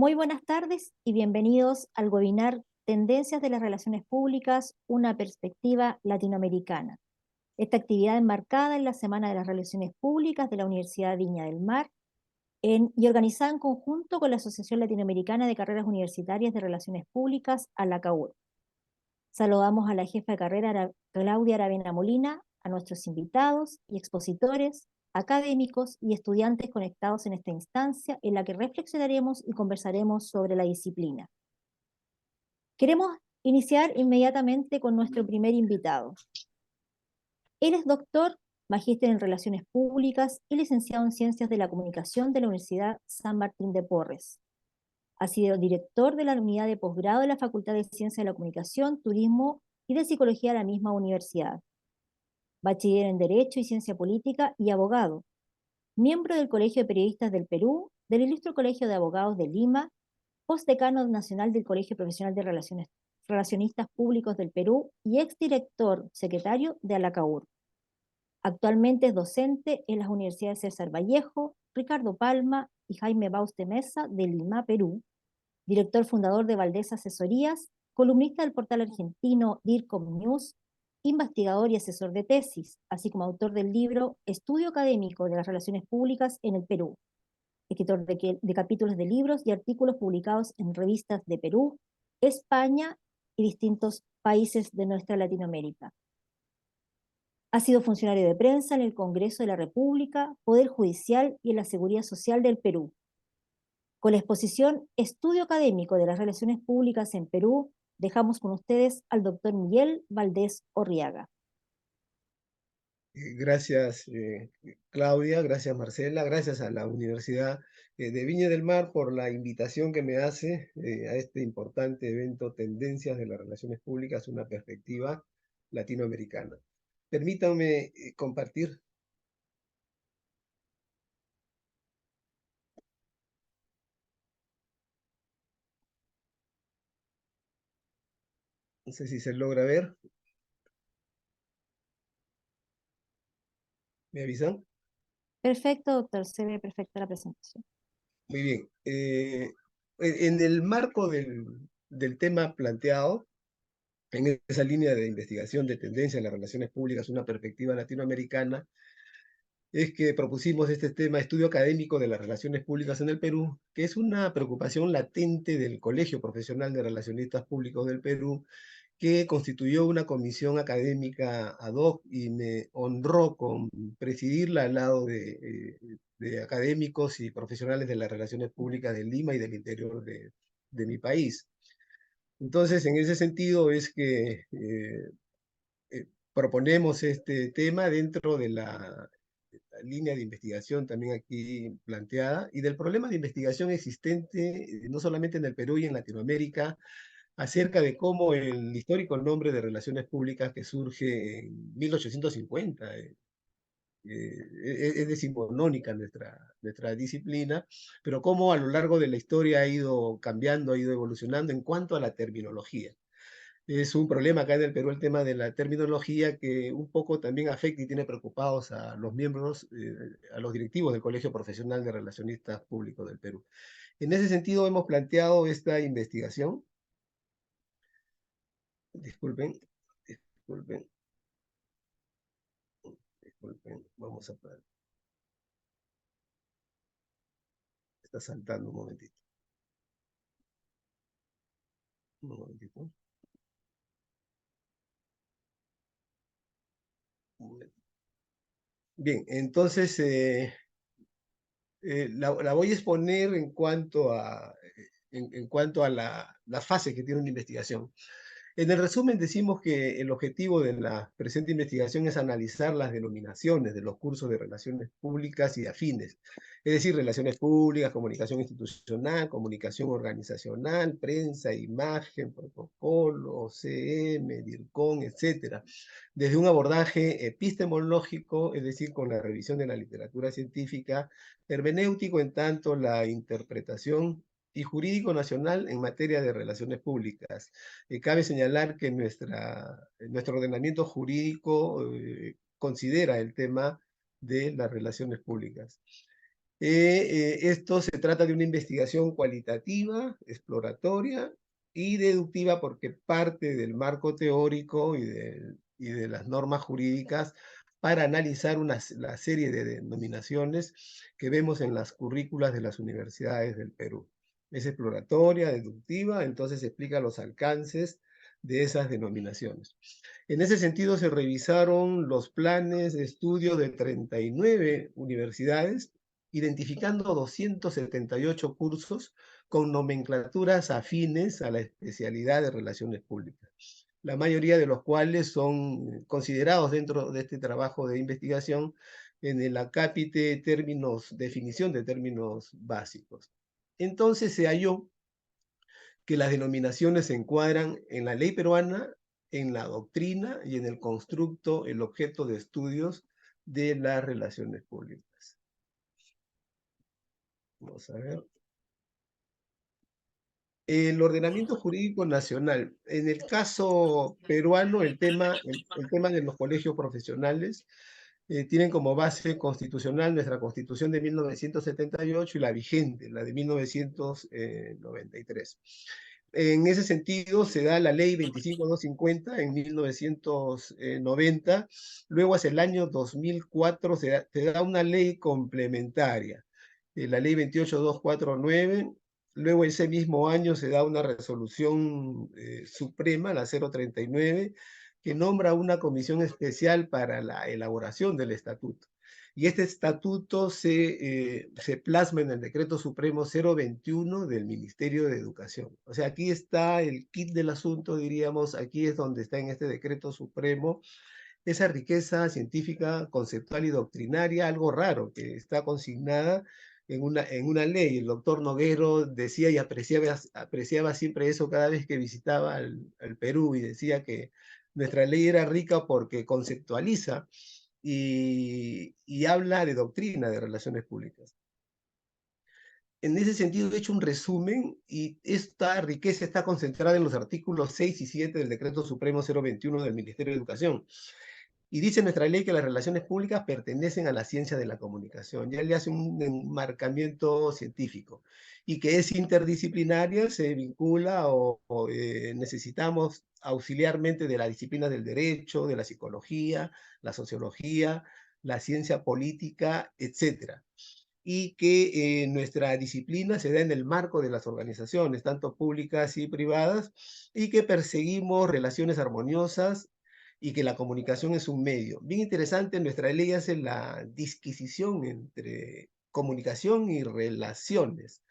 Muy buenas tardes y bienvenidos al webinar Tendencias de las Relaciones Públicas, una perspectiva latinoamericana. Esta actividad enmarcada en la Semana de las Relaciones Públicas de la Universidad de Viña del Mar y organizada en conjunto con la Asociación Latinoamericana de Carreras Universitarias de Relaciones Públicas, ALACAUR. Saludamos a la jefa de carrera Claudia Aravena Molina, a nuestros invitados y expositores, académicos y estudiantes conectados en esta instancia en la que reflexionaremos y conversaremos sobre la disciplina. Queremos iniciar inmediatamente con nuestro primer invitado. Él es doctor, magíster en Relaciones Públicas y licenciado en Ciencias de la Comunicación de la Universidad San Martín de Porres. Ha sido director de la unidad de posgrado de la Facultad de Ciencias de la Comunicación, Turismo y de Psicología de la misma universidad. Bachiller en Derecho y Ciencia Política y abogado. Miembro del Colegio de Periodistas del Perú, del Ilustre Colegio de Abogados de Lima, postdecano nacional del Colegio Profesional de Relacionistas Públicos del Perú y exdirector secretario de ALACAUR. Actualmente es docente en las universidades César Vallejo, Ricardo Palma y Jaime Bauste Mesa de Lima, Perú, director fundador de Valdés Asesorías, columnista del portal argentino DIRCOM News, investigador y asesor de tesis, así como autor del libro Estudio Académico de las Relaciones Públicas en el Perú, escritor de capítulos de libros y artículos publicados en revistas de Perú, España y distintos países de nuestra Latinoamérica. Ha sido funcionario de prensa en el Congreso de la República, Poder Judicial y en la Seguridad Social del Perú. Con la exposición Estudio Académico de las Relaciones Públicas en Perú, dejamos con ustedes al doctor Miguel Valdés Orriaga. Gracias, Claudia, gracias, Marcela, gracias a la Universidad de Viña del Mar por la invitación que me hace a este importante evento Tendencias de las Relaciones Públicas, una perspectiva latinoamericana. Permítanme compartir. No sé si se logra ver. ¿Me avisan? Perfecto, doctor, se ve perfecta la presentación. Muy bien. En el marco del tema planteado, en esa línea de investigación de tendencia en las relaciones públicas, una perspectiva latinoamericana, es que propusimos este tema, estudio académico de las relaciones públicas en el Perú, que es una preocupación latente del Colegio Profesional de Relacionistas Públicos del Perú, que constituyó una comisión académica ad hoc y me honró con presidirla al lado de académicos y profesionales de las relaciones públicas de Lima y del interior de mi país. Entonces, en ese sentido es que proponemos este tema dentro de la línea de investigación también aquí planteada y del problema de investigación existente no solamente en el Perú y en Latinoamérica acerca de cómo el histórico nombre de relaciones públicas que surge en 1850 es decimonónica nuestra disciplina, pero cómo a lo largo de la historia ha ido cambiando, ha ido evolucionando en cuanto a la terminología. Es un problema acá en el Perú el tema de la terminología que un poco también afecta y tiene preocupados a los miembros, a los directivos del Colegio Profesional de Relacionistas Públicos del Perú. En ese sentido hemos planteado esta investigación. Disculpen, disculpen, disculpen, vamos a... Está saltando un momentito. Un momentito. Bien, entonces la voy a exponer en cuanto a la fase que tiene una investigación. En el resumen decimos que el objetivo de la presente investigación es analizar las denominaciones de los cursos de relaciones públicas y afines, es decir, relaciones públicas, comunicación institucional, comunicación organizacional, prensa, imagen, protocolo, CM, DIRCOM, etcétera, desde un abordaje epistemológico, es decir, con la revisión de la literatura científica, hermenéutico en tanto la interpretación y jurídico nacional en materia de relaciones públicas. Cabe señalar que nuestro ordenamiento jurídico considera el tema de las relaciones públicas. Esto se trata de una investigación cualitativa, exploratoria y deductiva porque parte del marco teórico y de las normas jurídicas para analizar la serie de denominaciones que vemos en las currículas de las universidades del Perú. Es exploratoria, deductiva, entonces explica los alcances de esas denominaciones. En ese sentido, se revisaron los planes de estudio de 39 universidades, identificando 278 cursos con nomenclaturas afines a la especialidad de relaciones públicas, la mayoría de los cuales son considerados dentro de este trabajo de investigación en el acápite términos, definición de términos básicos. Entonces se halló que las denominaciones se encuadran en la ley peruana, en la doctrina y en el constructo, el objeto de estudios de las relaciones públicas. Vamos a ver. El ordenamiento jurídico nacional. En el caso peruano, el tema de los colegios profesionales tienen como base constitucional nuestra Constitución de 1978 y la vigente, la de 1993. En ese sentido, se da la ley 25250 en 1990. Luego, hacia el año 2004, se da una ley complementaria, la ley 28249. Luego, ese mismo año, se da una resolución suprema, la 039, que nombra una comisión especial para la elaboración del estatuto. Y este estatuto se plasma en el decreto supremo 021 del Ministerio de Educación. O sea, aquí está el kit del asunto, diríamos, aquí es donde está en este decreto supremo esa riqueza científica, conceptual y doctrinaria, algo raro, que está consignada en una ley. El doctor Noguero decía y apreciaba siempre eso cada vez que visitaba al Perú, y decía que nuestra ley era rica porque conceptualiza y habla de doctrina de relaciones públicas. En ese sentido, he hecho un resumen y esta riqueza está concentrada en los artículos 6 y 7 del Decreto Supremo 021 del Ministerio de Educación. Y dice nuestra ley que las relaciones públicas pertenecen a la ciencia de la comunicación. Ya le hace un enmarcamiento científico. Y que es interdisciplinaria, se vincula necesitamos auxiliarmente de la disciplina del derecho, de la psicología, la sociología, la ciencia política, etcétera. Y que nuestra disciplina se da en el marco de las organizaciones, tanto públicas y privadas, y que perseguimos relaciones armoniosas y que la comunicación es un medio. Bien interesante, nuestra ley hace la disquisición entre comunicación y relaciones.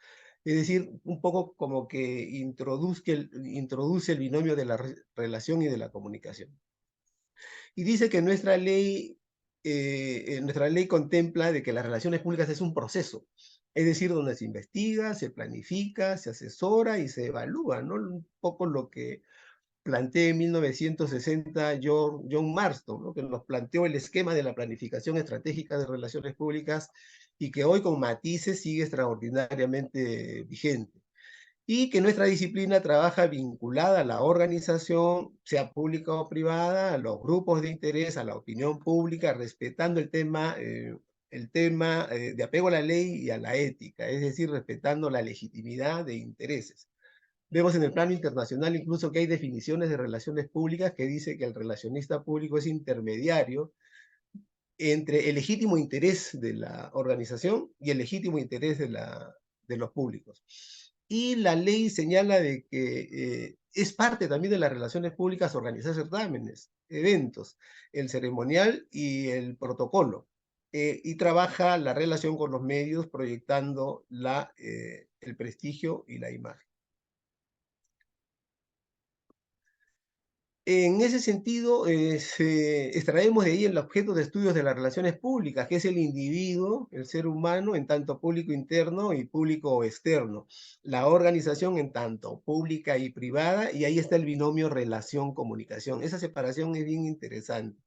Es decir, un poco como que introduce el binomio de la relación y de la comunicación. Y dice que nuestra ley contempla de que las relaciones públicas es un proceso, es decir, donde se investiga, se planifica, se asesora y se evalúa, ¿no? Un poco lo que plantea en 1960 John Marston, ¿no? Que nos planteó el esquema de la planificación estratégica de relaciones públicas y que hoy con matices sigue extraordinariamente vigente. Y que nuestra disciplina trabaja vinculada a la organización, sea pública o privada, a los grupos de interés, a la opinión pública, respetando el tema de apego a la ley y a la ética, es decir, respetando la legitimidad de intereses. Vemos en el plano internacional incluso que hay definiciones de relaciones públicas que dice que el relacionista público es intermediario entre el legítimo interés de la organización y el legítimo interés de los públicos. Y la ley señala de que es parte también de las relaciones públicas organizar certámenes, eventos, el ceremonial y el protocolo. Y trabaja la relación con los medios proyectando el prestigio y la imagen. En ese sentido, extraemos de ahí el objeto de estudios de las relaciones públicas, que es el individuo, el ser humano, en tanto público interno y público externo. La organización en tanto pública y privada, y ahí está el binomio relación-comunicación. Esa separación es bien interesante,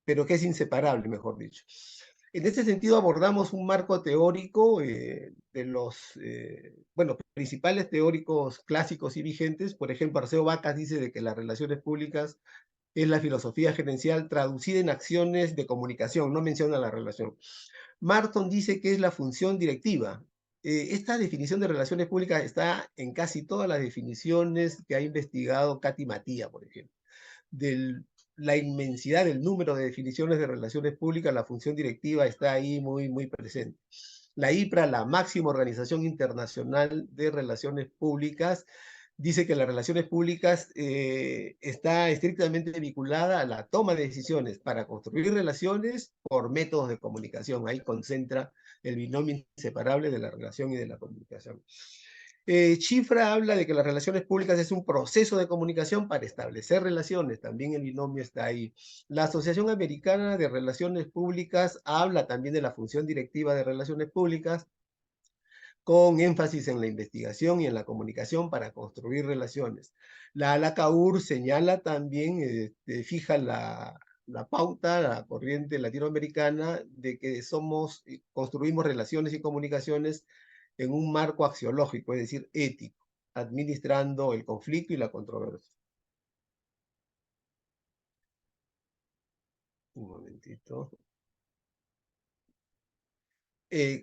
pero que es inseparable, mejor dicho. En este sentido abordamos un marco teórico de los principales teóricos clásicos y vigentes. Por ejemplo, Arceo Vacas dice de que las relaciones públicas es la filosofía gerencial traducida en acciones de comunicación, no menciona la relación. Marton dice que es la función directiva. Esta definición de relaciones públicas está en casi todas las definiciones que ha investigado Katy Matía, por ejemplo. De la inmensidad del número de definiciones de relaciones públicas, la función directiva está ahí muy, muy presente. La IPRA, la máxima organización internacional de relaciones públicas, dice que las relaciones públicas está estrictamente vinculada a la toma de decisiones para construir relaciones por métodos de comunicación. Ahí concentra el binomio inseparable de la relación y de la comunicación. Chifra habla de que las relaciones públicas es un proceso de comunicación para establecer relaciones, también el binomio está ahí. La Asociación Americana de Relaciones Públicas habla también de la función directiva de relaciones públicas, con énfasis en la investigación y en la comunicación para construir relaciones. La ALACAUR señala también, fija la pauta, la corriente latinoamericana, de que construimos relaciones y comunicaciones en un marco axiológico, es decir, ético, administrando el conflicto y la controversia. Un momentito.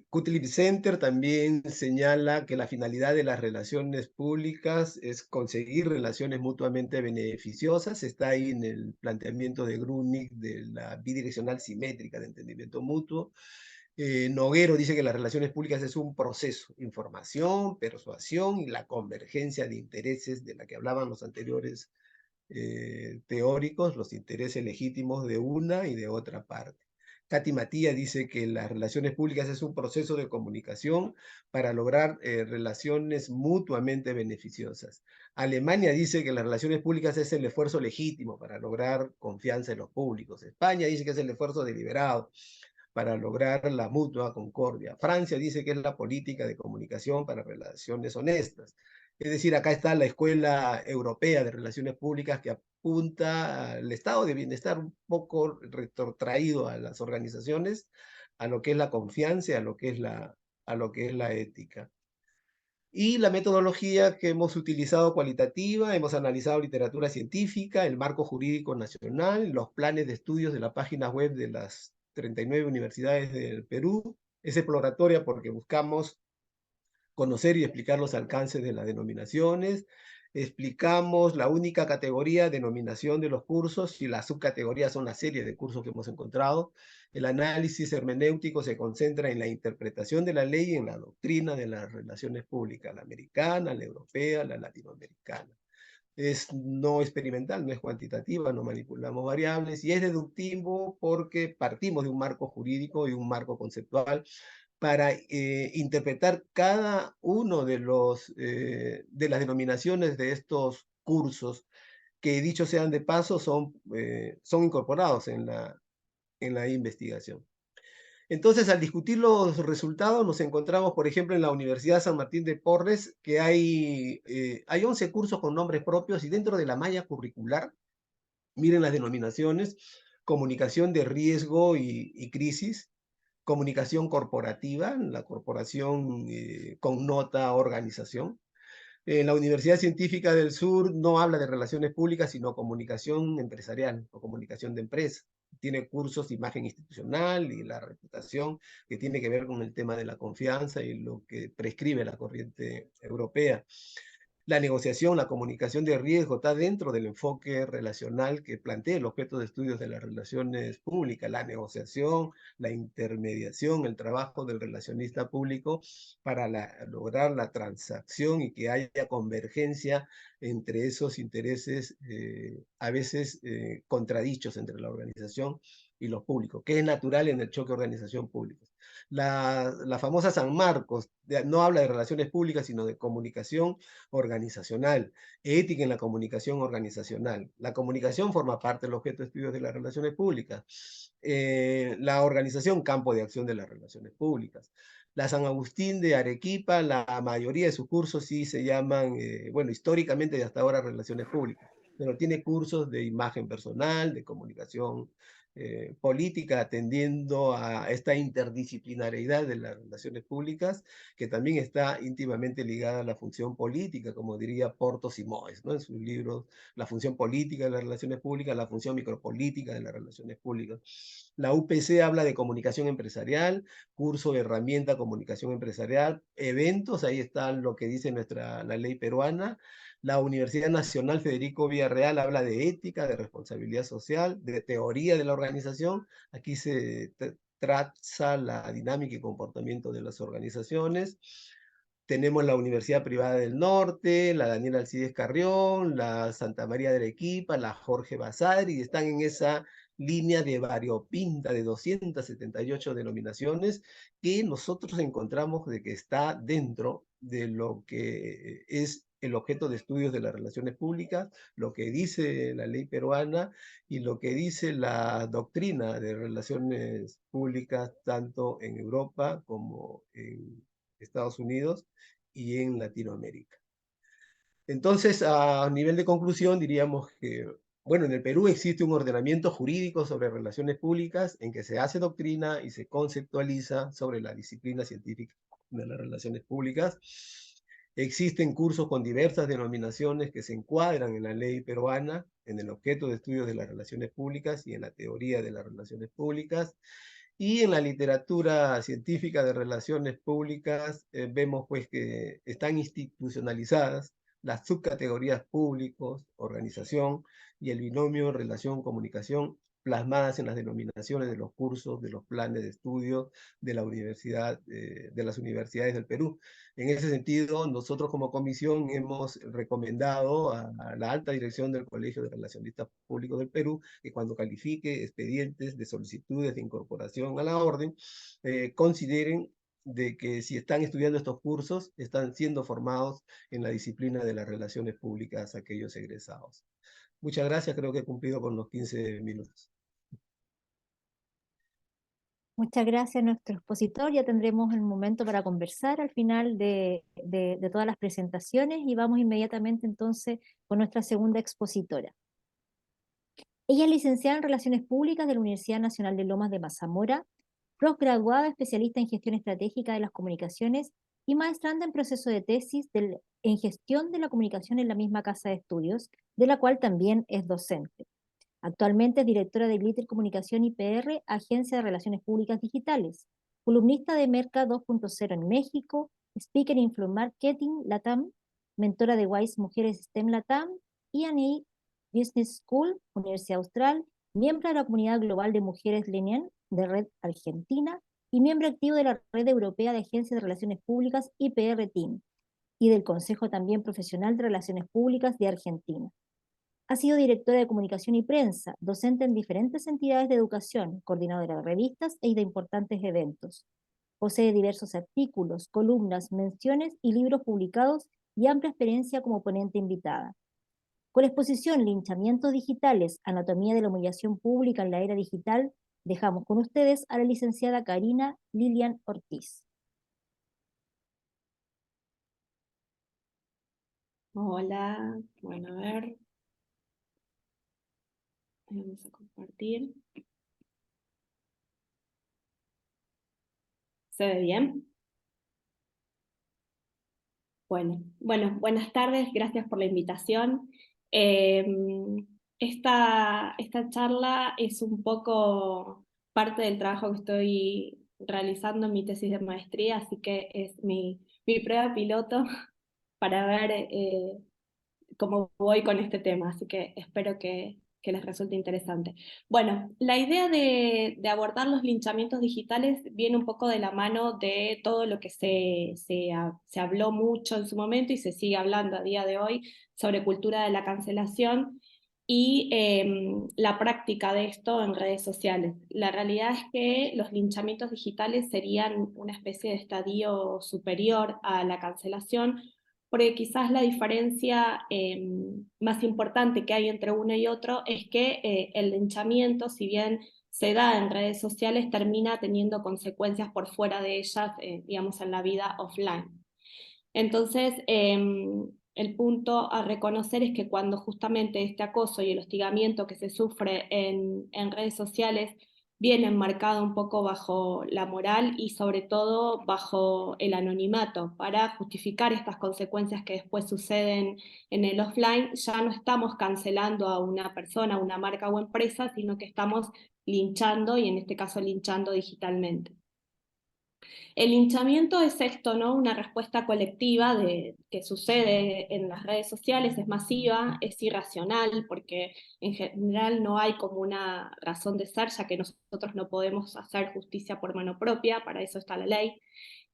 Kutlib Center también señala que la finalidad de las relaciones públicas es conseguir relaciones mutuamente beneficiosas. Está ahí en el planteamiento de Grunig de la bidireccional simétrica de entendimiento mutuo. Noguero dice que las relaciones públicas es un proceso, información, persuasión y la convergencia de intereses de la que hablaban los anteriores teóricos, los intereses legítimos de una y de otra parte. Katy Matía dice que las relaciones públicas es un proceso de comunicación para lograr relaciones mutuamente beneficiosas. Alemania dice que las relaciones públicas es el esfuerzo legítimo para lograr confianza en los públicos. España dice que es el esfuerzo deliberado para lograr la mutua concordia. Francia dice que es la política de comunicación para relaciones honestas. Es decir, acá está la Escuela Europea de Relaciones Públicas que apunta al estado de bienestar un poco retrotraído a las organizaciones, a lo que es la confianza, a lo que es la ética. Y la metodología que hemos utilizado cualitativa, hemos analizado literatura científica, el marco jurídico nacional, los planes de estudios de la página web de las 39 universidades del Perú. Es exploratoria porque buscamos conocer y explicar los alcances de las denominaciones. Explicamos la única categoría, denominación de los cursos, y las subcategorías son la serie de cursos que hemos encontrado. El análisis hermenéutico se concentra en la interpretación de la ley y en la doctrina de las relaciones públicas, la americana, la europea, la latinoamericana. Es no experimental, no es cuantitativa, no manipulamos variables y es deductivo porque partimos de un marco jurídico y un marco conceptual para interpretar cada uno de las denominaciones de estos cursos, que dicho sean de paso, son incorporados en la investigación. Entonces, al discutir los resultados, nos encontramos, por ejemplo, en la Universidad San Martín de Porres, que hay 11 cursos con nombres propios y dentro de la malla curricular, miren las denominaciones: comunicación de riesgo y crisis, comunicación corporativa, la corporación connota organización. En la Universidad Científica del Sur no habla de relaciones públicas, sino comunicación empresarial o comunicación de empresa. Tiene cursos de imagen institucional y la reputación, que tiene que ver con el tema de la confianza y lo que prescribe la corriente europea. La negociación, la comunicación de riesgo está dentro del enfoque relacional que plantea el objeto de estudios de las relaciones públicas, la negociación, la intermediación, el trabajo del relacionista público para lograr la transacción y que haya convergencia entre esos intereses a veces contradichos entre la organización y los públicos, que es natural en el choque organización-público. La famosa San Marcos no habla de relaciones públicas, sino de comunicación organizacional, ética en la comunicación organizacional. La comunicación forma parte del objeto de estudios de las relaciones públicas. La organización, campo de acción de las relaciones públicas. La San Agustín de Arequipa, la mayoría de sus cursos sí se llaman, bueno, históricamente y hasta ahora relaciones públicas, pero tiene cursos de imagen personal, de comunicación política, atendiendo a esta interdisciplinariedad de las relaciones públicas, que también está íntimamente ligada a la función política, como diría Porto Simoes, ¿no? En sus libros, la función política de las relaciones públicas, la función micropolítica de las relaciones públicas. La UPC habla de comunicación empresarial, curso de herramienta comunicación empresarial, eventos, ahí está lo que dice la ley peruana. La Universidad Nacional Federico Villarreal habla de ética, de responsabilidad social, de teoría de la organización. Aquí se traza la dinámica y comportamiento de las organizaciones. Tenemos la Universidad Privada del Norte, la Daniel Alcides Carrión, la Santa María de Arequipa, la Jorge Basadre, y están en esa línea de variopinta de 278 denominaciones que nosotros encontramos de que está dentro de lo que es el objeto de estudios de las relaciones públicas, lo que dice la ley peruana y lo que dice la doctrina de relaciones públicas tanto en Europa como en Estados Unidos y en Latinoamérica. Entonces, a nivel de conclusión, diríamos que, bueno, en el Perú existe un ordenamiento jurídico sobre relaciones públicas en que se hace doctrina y se conceptualiza sobre la disciplina científica de las relaciones públicas. Existen cursos con diversas denominaciones que se encuadran en la ley peruana, en el objeto de estudios de las relaciones públicas y en la teoría de las relaciones públicas. Y en la literatura científica de relaciones públicas vemos pues que están institucionalizadas las subcategorías públicos, organización y el binomio relación-comunicación plasmadas en las denominaciones de los cursos, de los planes de estudio de la universidad, de las universidades del Perú. En ese sentido, nosotros como comisión hemos recomendado a la alta dirección del Colegio de Relacionistas Públicos del Perú que cuando califique expedientes de solicitudes de incorporación a la orden, consideren de que si están estudiando estos cursos, están siendo formados en la disciplina de las relaciones públicas aquellos egresados. Muchas gracias, creo que he cumplido con los 15 minutos. Muchas gracias a nuestro expositor. Ya tendremos el momento para conversar al final de todas las presentaciones y vamos inmediatamente entonces con nuestra segunda expositora. Ella es licenciada en Relaciones Públicas de la Universidad Nacional de Lomas de Zamora, posgraduada especialista en gestión estratégica de las comunicaciones y maestranda en proceso de tesis en gestión de la comunicación en la misma casa de estudios, de la cual también es docente. Actualmente es directora de Glitter Comunicación y PR, Agencia de Relaciones Públicas Digitales, columnista de Merca 2.0 en México, speaker en Influence Marketing Latam, mentora de WISE Mujeres STEM Latam, E&E Business School, Universidad Austral, miembro de la Comunidad Global de Mujeres Lenian de Red Argentina y miembro activo de la Red Europea de Agencias de Relaciones Públicas IPR Team y del Consejo también Profesional de Relaciones Públicas de Argentina. Ha sido directora de comunicación y prensa, docente en diferentes entidades de educación, coordinadora de revistas e de importantes eventos. Posee diversos artículos, columnas, menciones y libros publicados y amplia experiencia como ponente invitada. Con la exposición Linchamientos Digitales, Anatomía de la Humillación Pública en la Era Digital, dejamos con ustedes a la licenciada Karina Lilian Ortiz. Hola, bueno, a ver. Vamos a compartir. ¿Se ve bien? Bueno, buenas tardes, gracias por la invitación. Esta charla es un poco parte del trabajo que estoy realizando en mi tesis de maestría, así que es mi prueba piloto para ver cómo voy con este tema, así que espero que les resulte interesante. Bueno, la idea de abordar los linchamientos digitales viene un poco de la mano de todo lo que se habló mucho en su momento y se sigue hablando a día de hoy sobre cultura de la cancelación y la práctica de esto en redes sociales. La realidad es que los linchamientos digitales serían una especie de estadio superior a la cancelación, porque quizás la diferencia más importante que hay entre uno y otro es que el linchamiento, si bien se da en redes sociales, termina teniendo consecuencias por fuera de ellas, digamos, en la vida offline. Entonces, el punto a reconocer es que cuando justamente este acoso y el hostigamiento que se sufre en redes sociales viene enmarcada un poco bajo la moral y sobre todo bajo el anonimato. Para justificar estas consecuencias que después suceden en el offline, ya no estamos cancelando a una persona, una marca o empresa, sino que estamos linchando, y en este caso linchando digitalmente. El linchamiento es esto, ¿no? Una respuesta colectiva que sucede en las redes sociales, es masiva, es irracional, porque en general no hay como una razón de ser, ya que nosotros no podemos hacer justicia por mano propia, para eso está la ley.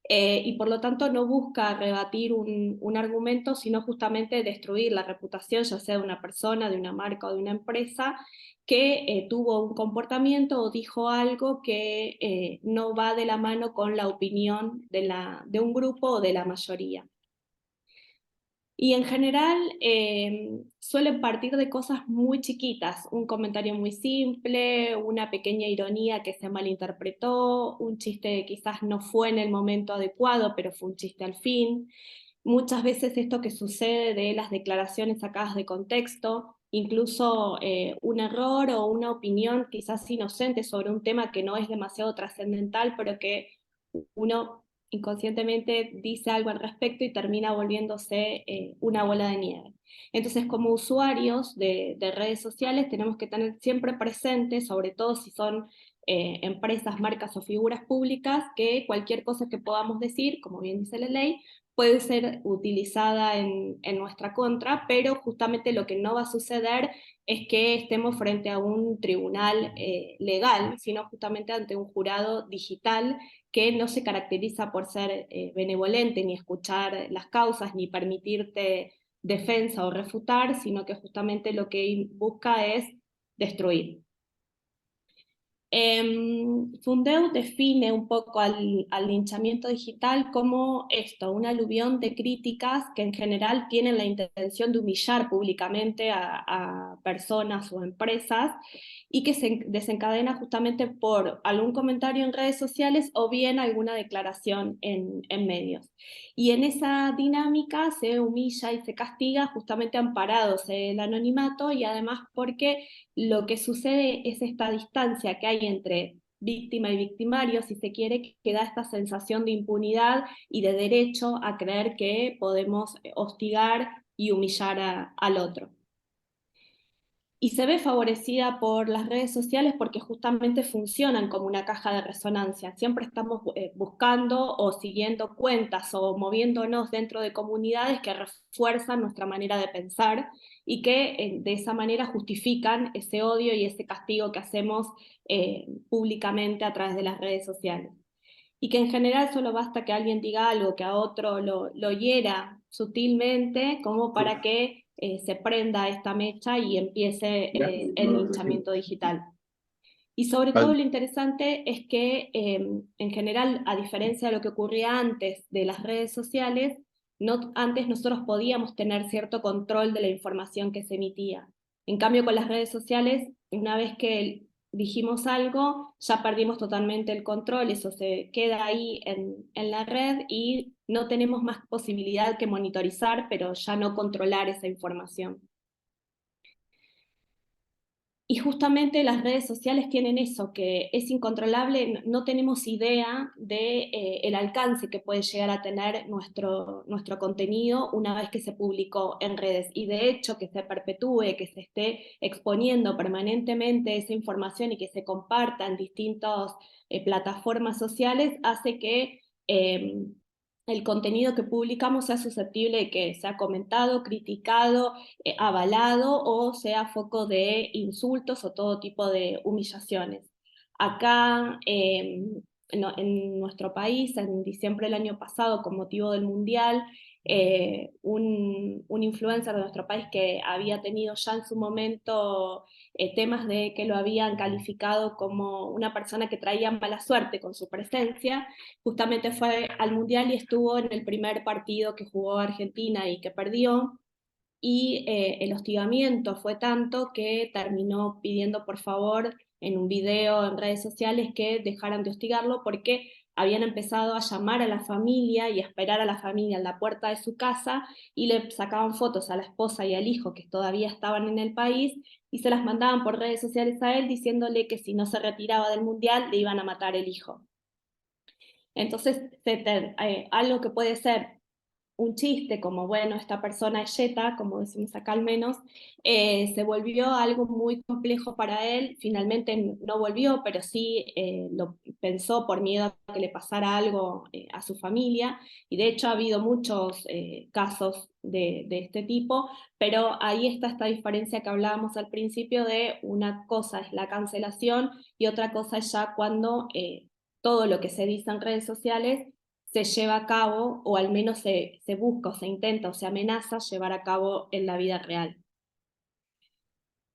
Y por lo tanto no busca rebatir un argumento, sino justamente destruir la reputación, ya sea de una persona, de una marca o de una empresa, que tuvo un comportamiento o dijo algo que no va de la mano con la opinión de un grupo o de la mayoría. Y en general suelen partir de cosas muy chiquitas, un comentario muy simple, una pequeña ironía que se malinterpretó, un chiste que quizás no fue en el momento adecuado, pero fue un chiste al fin. Muchas veces esto que sucede de las declaraciones sacadas de contexto, incluso un error o una opinión quizás inocente sobre un tema que no es demasiado trascendental, pero que uno inconscientemente dice algo al respecto y termina volviéndose una bola de nieve. Entonces, como usuarios de redes sociales, tenemos que tener siempre presente, sobre todo si son empresas, marcas o figuras públicas, que cualquier cosa que podamos decir, como bien dice la ley, puede ser utilizada en nuestra contra, pero justamente lo que no va a suceder es que estemos frente a un tribunal legal, sino justamente ante un jurado digital que no se caracteriza por ser benevolente, ni escuchar las causas, ni permitirte defensa o refutar, sino que justamente lo que busca es destruir. Fundeu define un poco al linchamiento digital como esto, un aluvión de críticas que en general tienen la intención de humillar públicamente a personas o empresas y que se desencadena justamente por algún comentario en redes sociales o bien alguna declaración en medios. Y en esa dinámica se humilla y se castiga justamente amparados el anonimato y además porque lo que sucede es esta distancia que hay entre víctima y victimario, si se quiere, que da esta sensación de impunidad y de derecho a creer que podemos hostigar y humillar al otro. Y se ve favorecida por las redes sociales porque justamente funcionan como una caja de resonancia. Siempre estamos buscando o siguiendo cuentas o moviéndonos dentro de comunidades que refuerzan nuestra manera de pensar y que de esa manera justifican ese odio y ese castigo que hacemos públicamente a través de las redes sociales. Y que en general solo basta que alguien diga algo que a otro lo hiera sutilmente como para que se prenda esta mecha y empiece Ya. el linchamiento digital. Y sobre todo lo interesante es que en general, a diferencia de lo que ocurría antes de las redes sociales, antes nosotros podíamos tener cierto control de la información que se emitía. En cambio, con las redes sociales, una vez que dijimos algo, ya perdimos totalmente el control, eso se queda ahí en la red y no tenemos más posibilidad que monitorizar, pero ya no controlar esa información. Y justamente las redes sociales tienen eso, que es incontrolable, no tenemos idea de el alcance que puede llegar a tener nuestro contenido una vez que se publicó en redes. Y de hecho, que se perpetúe, que se esté exponiendo permanentemente esa información y que se comparta en distintas plataformas sociales, hace que el contenido que publicamos sea susceptible de que sea comentado, criticado, avalado o sea foco de insultos o todo tipo de humillaciones. Acá en nuestro país, en diciembre del año pasado, con motivo del Mundial, un influencer de nuestro país que había tenido ya en su momento temas de que lo habían calificado como una persona que traía mala suerte con su presencia, justamente fue al Mundial y estuvo en el primer partido que jugó Argentina y que perdió, y el hostigamiento fue tanto que terminó pidiendo por favor en un video en redes sociales que dejaran de hostigarlo porque habían empezado a llamar a la familia y a esperar a la familia en la puerta de su casa y le sacaban fotos a la esposa y al hijo que todavía estaban en el país y se las mandaban por redes sociales a él diciéndole que si no se retiraba del mundial le iban a matar el hijo. Entonces, algo que puede ser un chiste, como bueno, esta persona es yeta, como decimos acá al menos, se volvió algo muy complejo para él. Finalmente no volvió, pero sí lo pensó por miedo a que le pasara algo a su familia, y de hecho ha habido muchos casos de este tipo, pero ahí está esta diferencia que hablábamos al principio de una cosa es la cancelación y otra cosa es ya cuando todo lo que se dice en redes sociales se lleva a cabo, o al menos se busca, o se intenta, o se amenaza llevar a cabo en la vida real.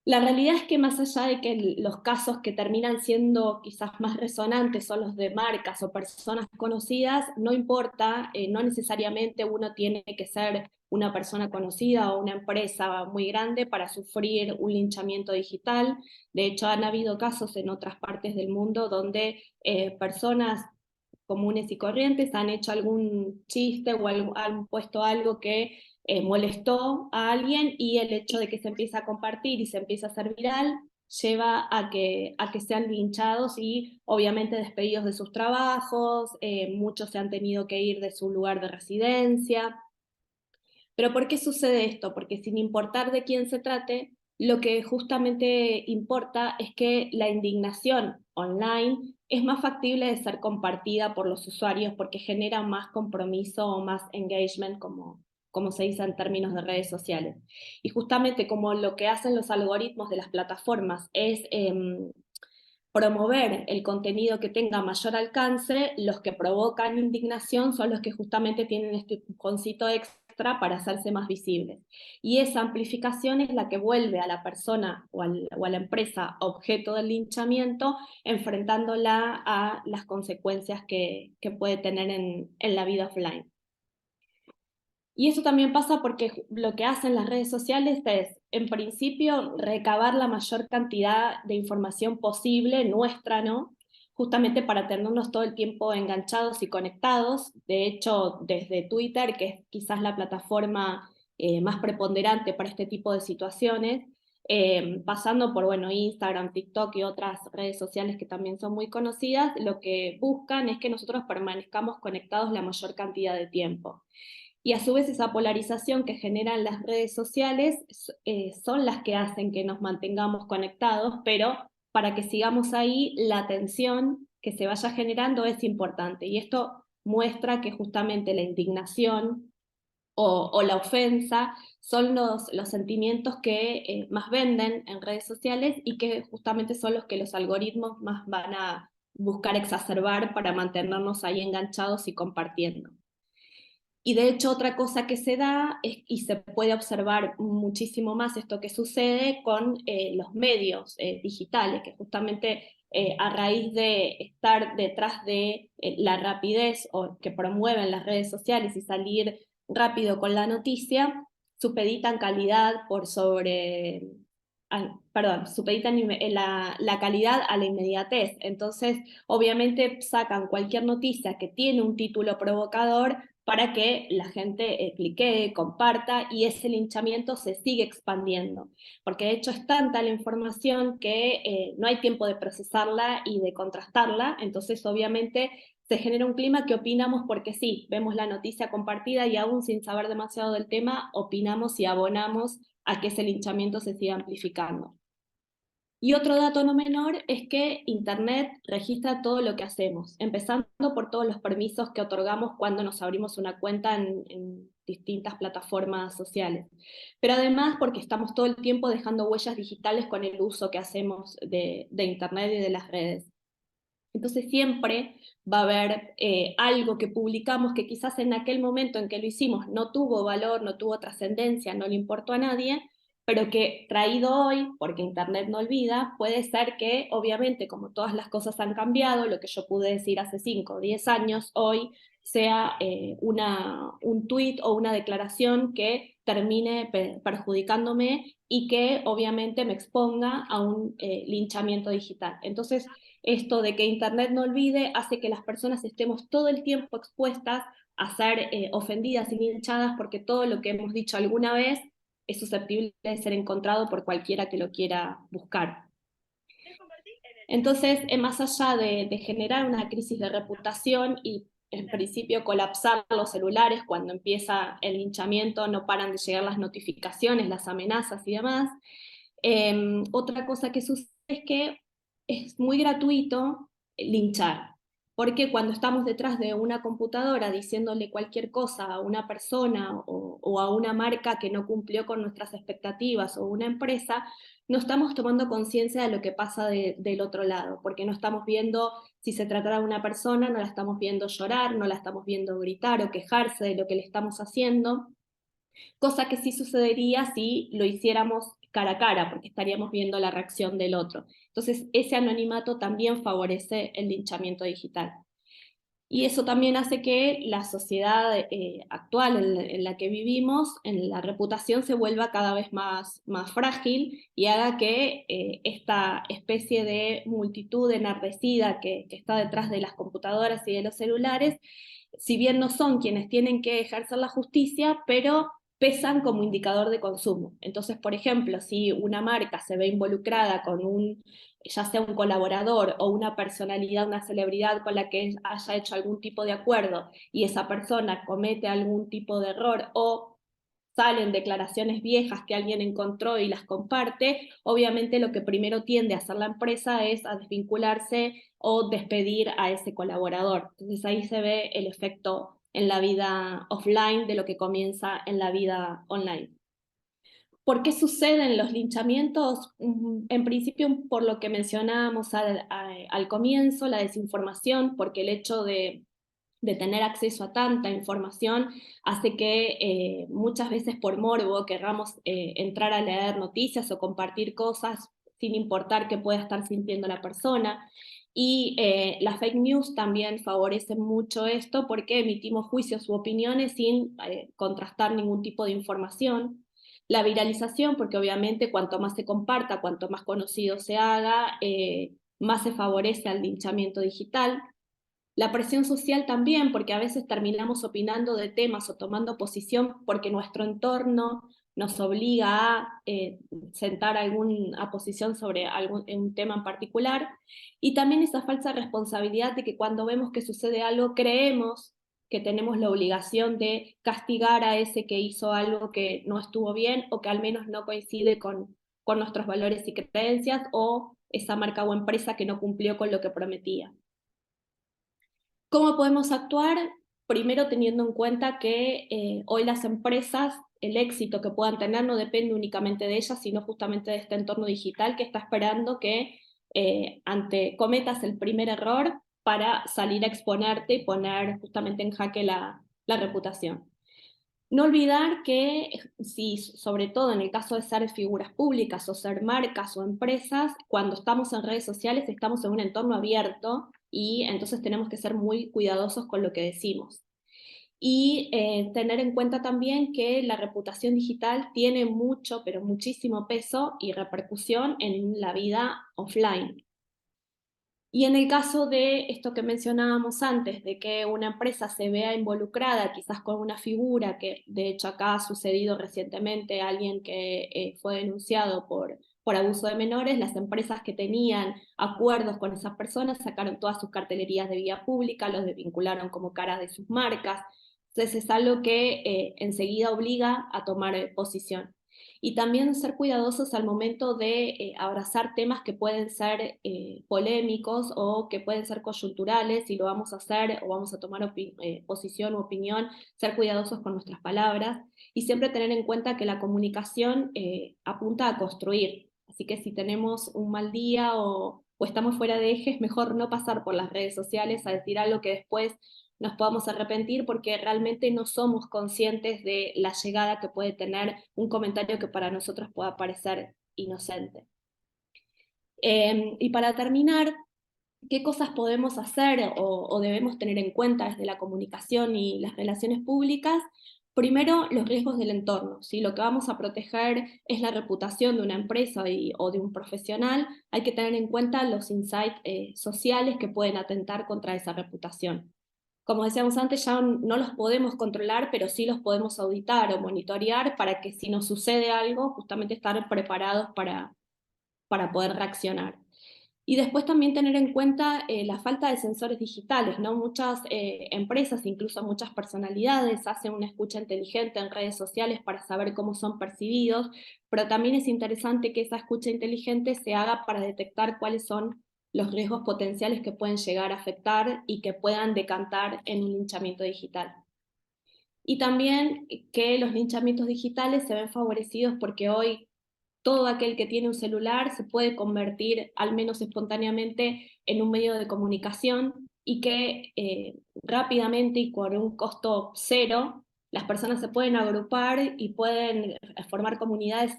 La realidad es que más allá de que los casos que terminan siendo quizás más resonantes son los de marcas o personas conocidas, no importa, no necesariamente uno tiene que ser una persona conocida o una empresa muy grande para sufrir un linchamiento digital. De hecho, han habido casos en otras partes del mundo donde personas comunes y corrientes han hecho algún chiste o han puesto algo que molestó a alguien, y el hecho de que se empieza a compartir y se empieza a hacer viral lleva a que sean linchados y obviamente despedidos de sus trabajos, muchos se han tenido que ir de su lugar de residencia. ¿Pero por qué sucede esto? Porque sin importar de quién se trate, lo que justamente importa es que la indignación online es más factible de ser compartida por los usuarios porque genera más compromiso o más engagement, como se dice en términos de redes sociales. Y justamente como lo que hacen los algoritmos de las plataformas es promover el contenido que tenga mayor alcance, los que provocan indignación son los que justamente tienen este empujoncito extra para hacerse más visibles. Y esa amplificación es la que vuelve a la persona o a la empresa objeto del linchamiento, enfrentándola a las consecuencias que puede tener en la vida offline. Y eso también pasa porque lo que hacen las redes sociales es, en principio, recabar la mayor cantidad de información posible, nuestra, ¿no? Justamente para tenernos todo el tiempo enganchados y conectados. De hecho, desde Twitter, que es quizás la plataforma más preponderante para este tipo de situaciones, pasando por bueno, Instagram, TikTok y otras redes sociales que también son muy conocidas, lo que buscan es que nosotros permanezcamos conectados la mayor cantidad de tiempo. Y a su vez esa polarización que generan las redes sociales son las que hacen que nos mantengamos conectados, pero para que sigamos ahí, la atención que se vaya generando es importante. Y esto muestra que justamente la indignación o la ofensa son los sentimientos que más venden en redes sociales y que justamente son los que los algoritmos más van a buscar exacerbar para mantenernos ahí enganchados y compartiendo. Y de hecho otra cosa que se da, y se puede observar muchísimo más esto que sucede con los medios digitales, que justamente a raíz de estar detrás de la rapidez que promueven las redes sociales y salir rápido con la noticia, supeditan calidad por sobre... perdón, supeditan la calidad a la inmediatez. Entonces, obviamente sacan cualquier noticia que tiene un título provocador para que la gente clique, comparta, y ese linchamiento se sigue expandiendo. Porque de hecho es tanta la información que no hay tiempo de procesarla y de contrastarla, entonces obviamente se genera un clima que opinamos porque sí, vemos la noticia compartida y aún sin saber demasiado del tema, opinamos y abonamos a que ese linchamiento se siga amplificando. Y otro dato no menor es que Internet registra todo lo que hacemos, empezando por todos los permisos que otorgamos cuando nos abrimos una cuenta en distintas plataformas sociales. Pero además porque estamos todo el tiempo dejando huellas digitales con el uso que hacemos de Internet y de las redes. Entonces siempre va a haber algo que publicamos que quizás en aquel momento en que lo hicimos no tuvo valor, no tuvo trascendencia, no le importó a nadie, pero que traído hoy, porque Internet no olvida, puede ser que obviamente como todas las cosas han cambiado, lo que yo pude decir hace 5 o 10 años, hoy sea un tuit o una declaración que termine perjudicándome y que obviamente me exponga a un linchamiento digital. Entonces, esto de que Internet no olvide hace que las personas estemos todo el tiempo expuestas a ser ofendidas y linchadas porque todo lo que hemos dicho alguna vez es susceptible de ser encontrado por cualquiera que lo quiera buscar. Entonces, más allá de generar una crisis de reputación y en principio colapsar los celulares cuando empieza el linchamiento, no paran de llegar las notificaciones, las amenazas y demás. Otra cosa que sucede es que es muy gratuito linchar, porque cuando estamos detrás de una computadora diciéndole cualquier cosa a una persona o a una marca que no cumplió con nuestras expectativas o una empresa, no estamos tomando conciencia de lo que pasa del otro lado, porque no estamos viendo si se trata de una persona, no la estamos viendo llorar, no la estamos viendo gritar o quejarse de lo que le estamos haciendo, cosa que sí sucedería si lo hiciéramos cara a cara, porque estaríamos viendo la reacción del otro. Entonces, ese anonimato también favorece el linchamiento digital. Y eso también hace que la sociedad actual en la que vivimos, en la reputación se vuelva cada vez más frágil y haga que esta especie de multitud enardecida que está detrás de las computadoras y de los celulares, si bien no son quienes tienen que ejercer la justicia, pero pesan como indicador de consumo. Entonces, por ejemplo, si una marca se ve involucrada con ya sea un colaborador o una personalidad, una celebridad con la que haya hecho algún tipo de acuerdo y esa persona comete algún tipo de error o salen declaraciones viejas que alguien encontró y las comparte, obviamente lo que primero tiende a hacer la empresa es a desvincularse o despedir a ese colaborador. Entonces ahí se ve el efecto en la vida offline de lo que comienza en la vida online. ¿Por qué suceden los linchamientos? En principio, por lo que mencionábamos al comienzo, la desinformación, porque el hecho de tener acceso a tanta información hace que muchas veces por morbo querramos entrar a leer noticias o compartir cosas sin importar qué pueda estar sintiendo la persona. Y las fake news también favorecen mucho esto porque emitimos juicios u opiniones sin contrastar ningún tipo de información. La viralización, porque obviamente cuanto más se comparta, cuanto más conocido se haga, más se favorece al linchamiento digital. La presión social también, porque a veces terminamos opinando de temas o tomando posición porque nuestro entorno nos obliga a sentar alguna posición sobre un tema en particular. Y también esa falsa responsabilidad de que cuando vemos que sucede algo, creemos que tenemos la obligación de castigar a ese que hizo algo que no estuvo bien o que al menos no coincide con nuestros valores y creencias, o esa marca o empresa que no cumplió con lo que prometía. ¿Cómo podemos actuar? Primero teniendo en cuenta que hoy las empresas, el éxito que puedan tener no depende únicamente de ellas, sino justamente de este entorno digital que está esperando que cometas el primer error para salir a exponerte y poner justamente en jaque la reputación. No olvidar que, sobre todo en el caso de ser figuras públicas o ser marcas o empresas, cuando estamos en redes sociales estamos en un entorno abierto y entonces tenemos que ser muy cuidadosos con lo que decimos. Y tener en cuenta también que la reputación digital tiene mucho, pero muchísimo peso y repercusión en la vida offline. Y en el caso de esto que mencionábamos antes, de que una empresa se vea involucrada quizás con una figura, que de hecho acá ha sucedido recientemente alguien que fue denunciado por abuso de menores, las empresas que tenían acuerdos con esas personas sacaron todas sus cartelerías de vía pública, los desvincularon como caras de sus marcas. Entonces es algo que enseguida obliga a tomar posición. Y también ser cuidadosos al momento de abrazar temas que pueden ser polémicos o que pueden ser coyunturales, si lo vamos a hacer o vamos a tomar posición u opinión, ser cuidadosos con nuestras palabras y siempre tener en cuenta que la comunicación apunta a construir. Así que si tenemos un mal día o estamos fuera de eje, es mejor no pasar por las redes sociales a decir algo que después nos podamos arrepentir porque realmente no somos conscientes de la llegada que puede tener un comentario que para nosotros pueda parecer inocente. Y para terminar, ¿qué cosas podemos hacer o debemos tener en cuenta desde la comunicación y las relaciones públicas? Primero, los riesgos del entorno. Si lo que vamos a proteger es la reputación de una empresa o de un profesional, hay que tener en cuenta los insights sociales que pueden atentar contra esa reputación. Como decíamos antes, ya no los podemos controlar, pero sí los podemos auditar o monitorear para que si nos sucede algo, justamente estar preparados para poder reaccionar. Y después también tener en cuenta la falta de sensores digitales, ¿no? Muchas empresas, incluso muchas personalidades, hacen una escucha inteligente en redes sociales para saber cómo son percibidos, pero también es interesante que esa escucha inteligente se haga para detectar cuáles son los riesgos potenciales que pueden llegar a afectar y que puedan decantar en un linchamiento digital. Y también que los linchamientos digitales se ven favorecidos porque hoy todo aquel que tiene un celular se puede convertir, al menos espontáneamente, en un medio de comunicación y que rápidamente y con un costo cero, las personas se pueden agrupar y pueden formar comunidades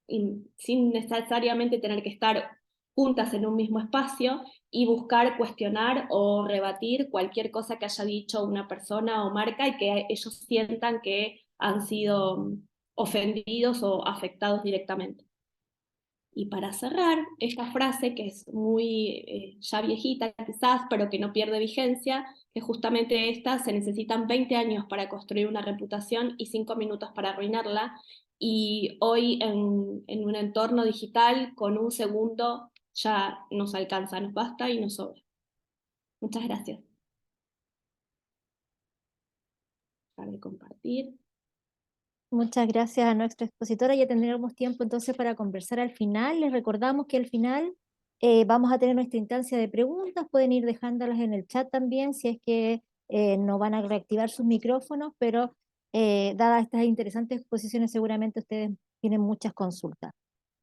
sin necesariamente tener que estar juntas en un mismo espacio y buscar cuestionar o rebatir cualquier cosa que haya dicho una persona o marca y que ellos sientan que han sido ofendidos o afectados directamente. Y para cerrar, esta frase que es muy ya viejita quizás, pero que no pierde vigencia, que justamente esta, se necesitan 20 años para construir una reputación y 5 minutos para arruinarla, y hoy en un entorno digital, con un segundo ya nos alcanza, nos basta y nos sobra. Muchas gracias. Para compartir. Muchas gracias a nuestra expositora. Ya tendremos tiempo entonces para conversar al final. Les recordamos que al final vamos a tener nuestra instancia de preguntas. Pueden ir dejándolas en el chat también si es que no van a reactivar sus micrófonos, pero dadas estas interesantes exposiciones seguramente ustedes tienen muchas consultas.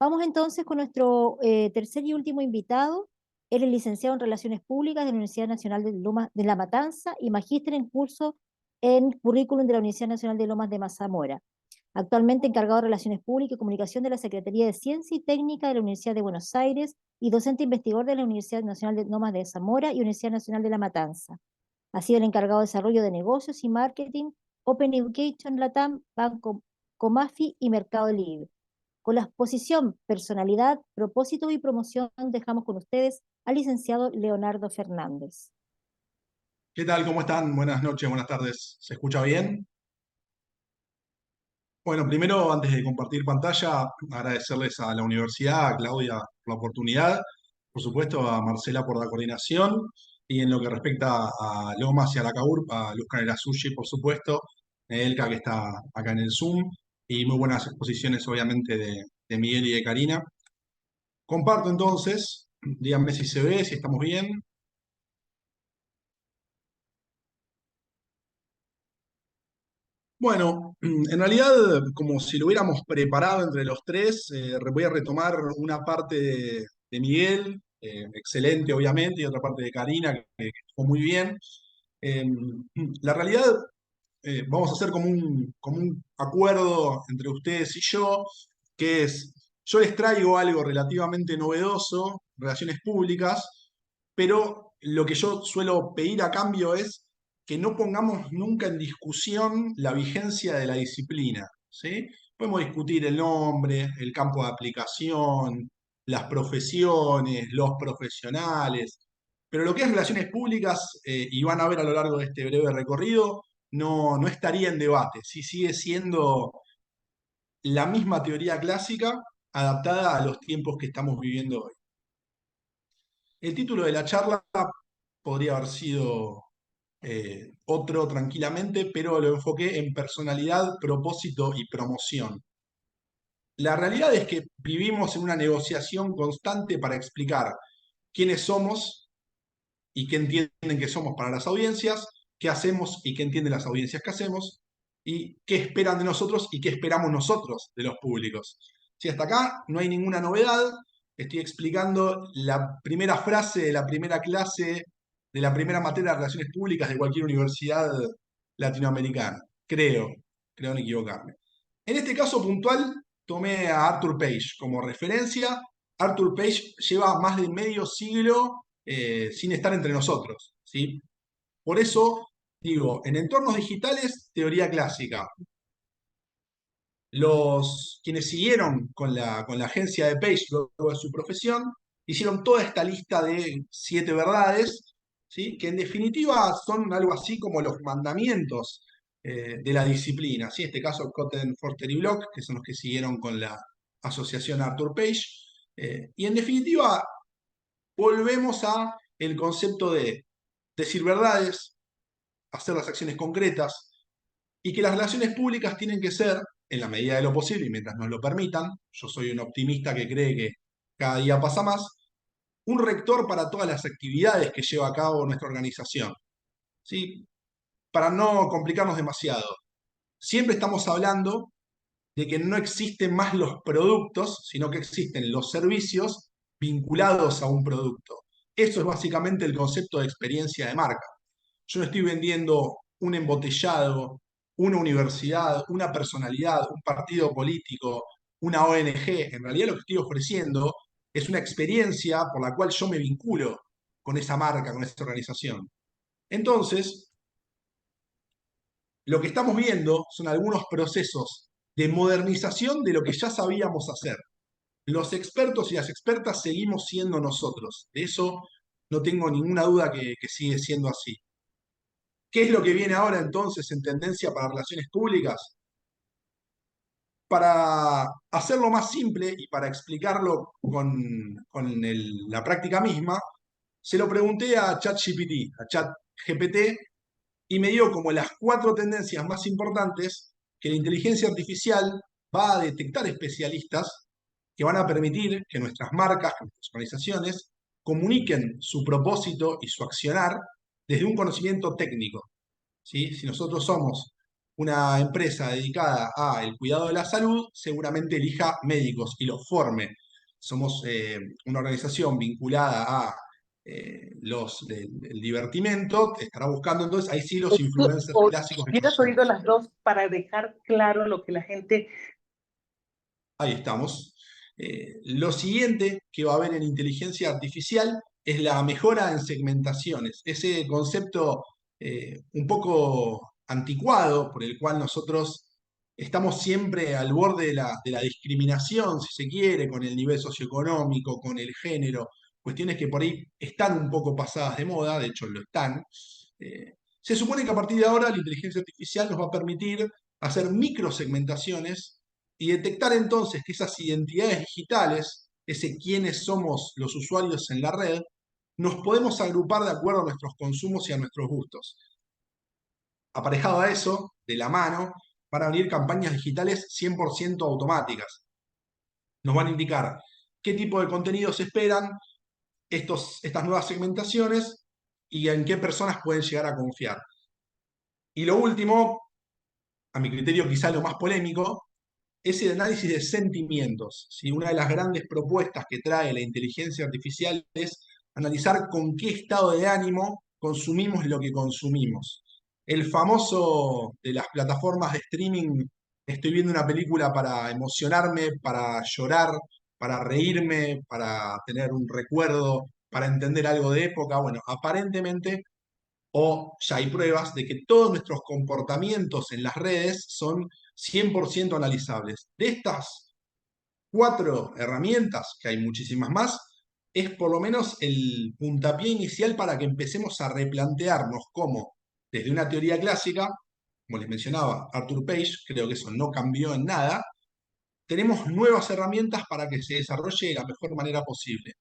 Vamos entonces con nuestro tercer y último invitado. Él es licenciado en Relaciones Públicas de la Universidad Nacional de La Matanza y magíster en curso en currículum de la Universidad Nacional de Lomas de Zamora. Actualmente encargado de Relaciones Públicas y Comunicación de la Secretaría de Ciencia y Técnica de la Universidad de Buenos Aires y docente investigador de la Universidad Nacional de Lomas de Zamora y Universidad Nacional de La Matanza. Ha sido el encargado de Desarrollo de Negocios y Marketing, Open Education Latam, Banco Comafi y Mercado Libre. Con la exposición Personalidad, Propósito y Promoción dejamos con ustedes al licenciado Leonardo Fernández. ¿Qué tal? ¿Cómo están? Buenas noches, buenas tardes. ¿Se escucha bien? Bueno, primero, antes de compartir pantalla, agradecerles a la universidad, a Claudia por la oportunidad, por supuesto a Marcela por la coordinación, y en lo que respecta a Lomas y a la CAURP, a Luz Canelasucci, por supuesto, Elka que está acá en el Zoom, y muy buenas exposiciones obviamente de Miguel y de Karina. Comparto entonces, díganme si se ve, si estamos bien. Bueno, en realidad, como si lo hubiéramos preparado entre los tres, voy a retomar una parte de Miguel, excelente obviamente, y otra parte de Karina, que fue muy bien. Eh, la realidad, vamos a hacer como un acuerdo entre ustedes y yo, que es, yo les traigo algo relativamente novedoso, relaciones públicas, pero lo que yo suelo pedir a cambio es que no pongamos nunca en discusión la vigencia de la disciplina, ¿sí? Podemos discutir el nombre, el campo de aplicación, las profesiones, los profesionales, pero lo que es relaciones públicas, y van a ver a lo largo de este breve recorrido, no estaría en debate, ¿sí? Sigue siendo la misma teoría clásica adaptada a los tiempos que estamos viviendo hoy. El título de la charla podría haber sido otro tranquilamente, pero lo enfoqué en personalidad, propósito y promoción. La realidad es que vivimos en una negociación constante para explicar quiénes somos y qué entienden que somos para las audiencias, qué hacemos y qué entienden las audiencias que hacemos, y qué esperan de nosotros y qué esperamos nosotros de los públicos. Si hasta acá no hay ninguna novedad, estoy explicando la primera frase de la primera clase, de la primera materia de relaciones públicas de cualquier universidad latinoamericana. Creo no equivocarme. En este caso puntual, tomé a Arthur Page como referencia. Arthur Page lleva más de medio siglo sin estar entre nosotros, ¿sí? Por eso digo, en entornos digitales, teoría clásica. En entornos digitales, personalidad, propósito y promoción. La realidad es que vivimos en una negociación constante para explicar quiénes somos y qué entienden que somos para las audiencias que hacemos y qué esperan de nosotros de los públicos. Si hasta acá no hay ninguna novedad, estoy explicando la primera frase de la primera clase de cualquier universidad latinoamericana. Creo no equivocarme. En este caso puntual, tomé a Arthur Page como referencia. Arthur Page lleva más de medio siglo sin estar entre nosotros, ¿sí? Por eso, digo, en entornos digitales, teoría clásica. Quienes siguieron con la agencia de Page luego de su profesión, hicieron toda esta lista de 7 verdades, ¿sí? Que en definitiva son algo así como los mandamientos de la disciplina. ¿Sí? En este caso, Cotton, Forster y Block, que son los que siguieron con la asociación Arthur Page. Y en definitiva, volvemos a el concepto de decir verdades, hacer las acciones concretas, y que las relaciones públicas tienen que ser, en la medida de lo posible y mientras nos lo permitan, yo soy un optimista que cree que cada día pasa más, un rector para todas las actividades que lleva a cabo nuestra organización. ¿Sí? Para no complicarnos demasiado. Siempre estamos hablando de que no existen más los productos, sino que existen los servicios vinculados a un producto. Eso es básicamente el concepto de experiencia de marca. Yo no estoy vendiendo un embotellado, una universidad, una personalidad, un partido político, una ONG. En realidad lo que estoy ofreciendo es una experiencia por la cual yo me vinculo con esa marca, con esa organización. Entonces, lo que estamos viendo son algunos procesos de modernización de lo que ya sabíamos hacer. Los expertos y las expertas seguimos siendo nosotros. De eso no tengo ninguna duda que sigue siendo así. ¿Qué es lo que viene ahora entonces en tendencia para relaciones públicas? Para hacerlo más simple y para explicarlo con la práctica misma, se lo pregunté a ChatGPT, y me dio como las 4 tendencias más importantes que la inteligencia artificial va a detectar especialistas que van a permitir que nuestras marcas, que nuestras organizaciones, comuniquen su propósito y su accionar desde un conocimiento técnico. ¿Sí? Si nosotros somos una empresa dedicada al cuidado de la salud, seguramente elija médicos y los forme. Somos una organización vinculada a el divertimento, te estará buscando entonces, ahí sí los influencers clásicos que ¿Hubieras oído las dos para dejar claro lo que la gente... Ahí estamos. Lo siguiente que va a haber en inteligencia artificial es la mejora en segmentaciones. Ese concepto un poco anticuado por el cual nosotros estamos siempre al borde de la discriminación, si se quiere, con el nivel socioeconómico, con el género, cuestiones que por ahí están un poco pasadas de moda, de hecho lo están. Se supone que a partir de ahora la inteligencia artificial nos va a permitir hacer microsegmentaciones y detectar entonces que esas identidades digitales, ese quiénes somos los usuarios en la red, nos podemos agrupar de acuerdo a nuestros consumos y a nuestros gustos. Aparejado a eso, de la mano, van a venir campañas digitales 100% automáticas. Nos van a indicar qué tipo de contenidos esperan estas nuevas segmentaciones y en qué personas pueden llegar a confiar. Y lo último, a mi criterio quizá lo más polémico, es el análisis de sentimientos. ¿Sí? Una de las grandes propuestas que trae la inteligencia artificial es analizar con qué estado de ánimo consumimos lo que consumimos. El famoso de las plataformas de streaming, estoy viendo una película para emocionarme, para llorar, para reírme, para tener un recuerdo, para entender algo de época. Bueno, aparentemente o ya hay pruebas de que todos nuestros comportamientos en las redes son 100% analizables. De estas 4 herramientas, que hay muchísimas más, es por lo menos el puntapié inicial para que empecemos a replantearnos cómo, desde una teoría clásica, como les mencionaba Arthur Page, creo que eso no cambió en nada, tenemos nuevas herramientas para que se desarrolle de la mejor manera posible.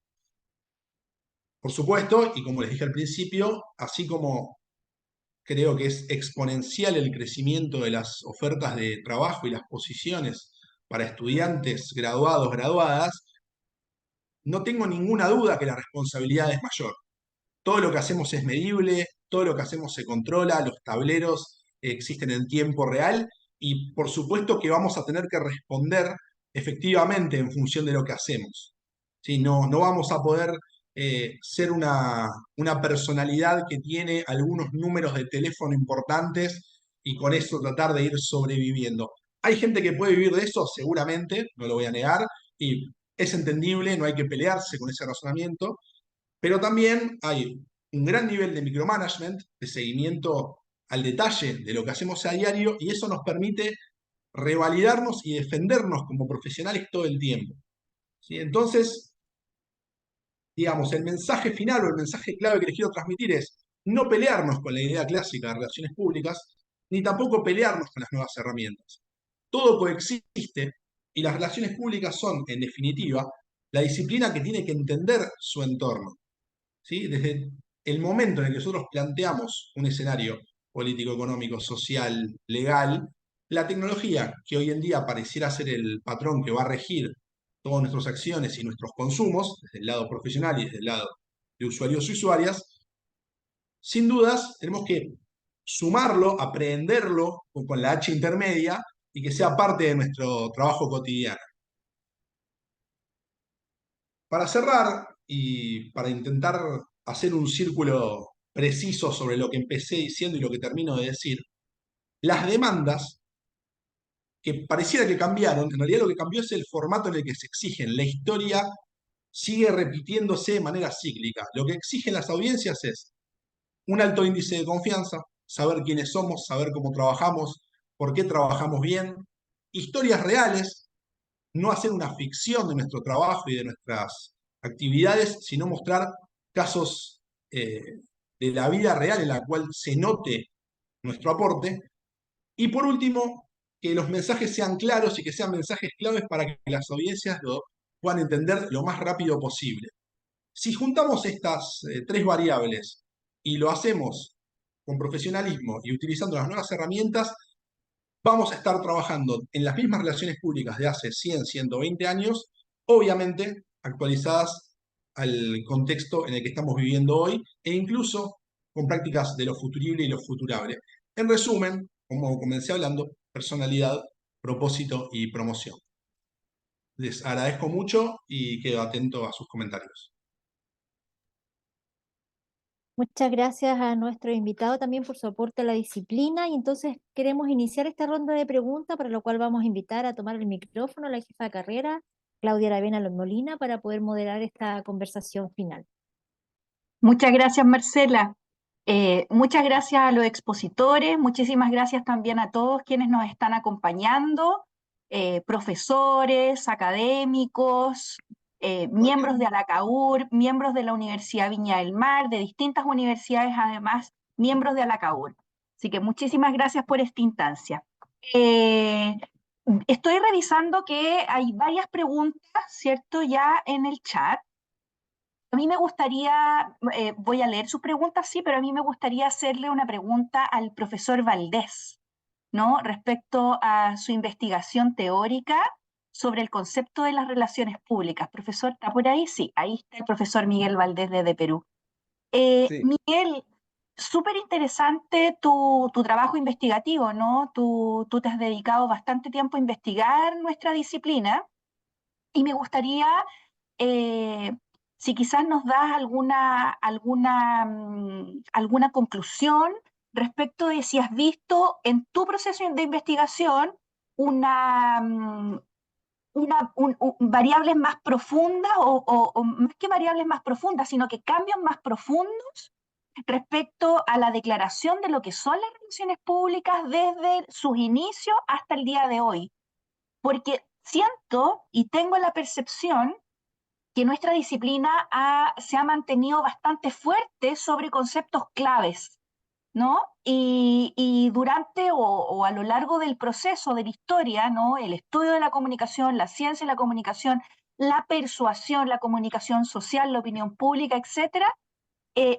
Por supuesto, y como les dije al principio, así como creo que es exponencial el crecimiento de las ofertas de trabajo y las posiciones para estudiantes graduados, graduadas, no tengo ninguna duda que la responsabilidad es mayor. Todo lo que hacemos es medible, todo lo que hacemos se controla, los tableros existen en tiempo real y por supuesto que vamos a tener que responder efectivamente en función de lo que hacemos. ¿Sí? No vamos a poder ser una personalidad que tiene algunos números de teléfono importantes y con eso tratar de ir sobreviviendo. Hay gente que puede vivir de eso, seguramente, no lo voy a negar, y es entendible, no hay que pelearse con ese razonamiento, pero también hay un gran nivel de micromanagement, de seguimiento al detalle de lo que hacemos a diario, y eso nos permite revalidarnos y defendernos como profesionales todo el tiempo. ¿Sí? Entonces, digamos, el mensaje final o el mensaje clave que les quiero transmitir es no pelearnos con la idea clásica de relaciones públicas, ni tampoco pelearnos con las nuevas herramientas. Todo coexiste y las relaciones públicas son, en definitiva, la disciplina que tiene que entender su entorno. ¿Sí? Desde el momento en el que nosotros planteamos un escenario político, económico, social, legal, la tecnología, que hoy en día pareciera ser el patrón que va a regir todas nuestras acciones y nuestros consumos, desde el lado profesional y desde el lado de usuarios y usuarias, sin dudas tenemos que sumarlo, aprenderlo con la H intermedia y que sea parte de nuestro trabajo cotidiano. Para cerrar y para intentar hacer un círculo preciso sobre lo que empecé diciendo y lo que termino de decir, las demandas que pareciera que cambiaron, en realidad lo que cambió es el formato en el que se exigen. La historia sigue repitiéndose de manera cíclica. Lo que exigen las audiencias es un alto índice de confianza, saber quiénes somos, saber cómo trabajamos, por qué trabajamos bien, historias reales, no hacer una ficción de nuestro trabajo y de nuestras actividades, sino mostrar casos de la vida real en la cual se note nuestro aporte. Y por último, que los mensajes sean claros y que sean mensajes claves para que las audiencias lo puedan entender lo más rápido posible. Si juntamos estas tres variables y lo hacemos con profesionalismo y utilizando las nuevas herramientas, vamos a estar trabajando en las mismas relaciones públicas de hace 100, 120 años, obviamente actualizadas al contexto en el que estamos viviendo hoy e incluso con prácticas de lo futurible y lo futurable. En resumen, como comencé hablando, personalidad, propósito y promoción. Les agradezco mucho y quedo atento a sus comentarios. Muchas gracias a nuestro invitado también por su aporte a la disciplina y entonces queremos iniciar esta ronda de preguntas para lo cual vamos a invitar a tomar el micrófono a la jefa de carrera, Claudia Aravena Molina, para poder moderar esta conversación final. Muchas gracias, Marcela. Muchas gracias a los expositores, muchísimas gracias también a todos quienes nos están acompañando, profesores, académicos, miembros de Alacaur, miembros de la Universidad Viña del Mar, de distintas universidades además, miembros de Alacaur. Así que muchísimas gracias por esta instancia. Estoy revisando que hay varias preguntas, ¿cierto?, ya en el chat. A mí me gustaría, voy a leer sus preguntas, sí, pero a mí me gustaría hacerle una pregunta al profesor Valdés, ¿no? Respecto a su investigación teórica sobre el concepto de las relaciones públicas. Profesor, ¿está por ahí? Sí, ahí está el profesor Miguel Valdés desde Perú. Sí. Miguel, súper interesante tu trabajo investigativo, ¿no? Tú te has dedicado bastante tiempo a investigar nuestra disciplina y me gustaría si quizás nos das alguna conclusión respecto de si has visto en tu proceso de investigación variables más profundas o más que variables más profundas, sino que cambios más profundos respecto a la declaración de lo que son las relaciones públicas desde sus inicios hasta el día de hoy. Porque siento y tengo la percepción que nuestra disciplina se ha mantenido bastante fuerte sobre conceptos claves, ¿no? Y durante o a lo largo del proceso de la historia, ¿no? El estudio de la comunicación, la ciencia de la comunicación, la persuasión, la comunicación social, la opinión pública, etcétera,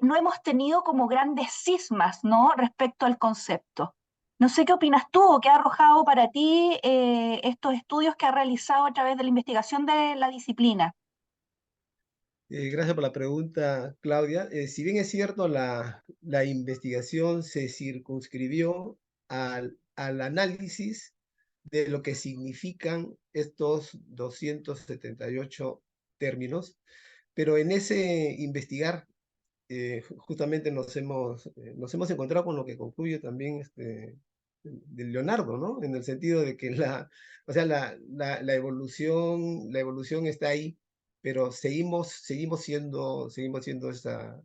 no hemos tenido como grandes cismas, ¿no? Respecto al concepto. No sé qué opinas tú o qué ha arrojado para ti estos estudios que ha realizado a través de la investigación de la disciplina. Gracias por la pregunta, Claudia. Si bien es cierto, la investigación se circunscribió al análisis de lo que significan estos 278 términos, pero en ese investigar justamente nos hemos encontrado con lo que concluye también de Leonardo, ¿no? En el sentido de que o sea, la evolución está ahí, pero seguimos siendo esta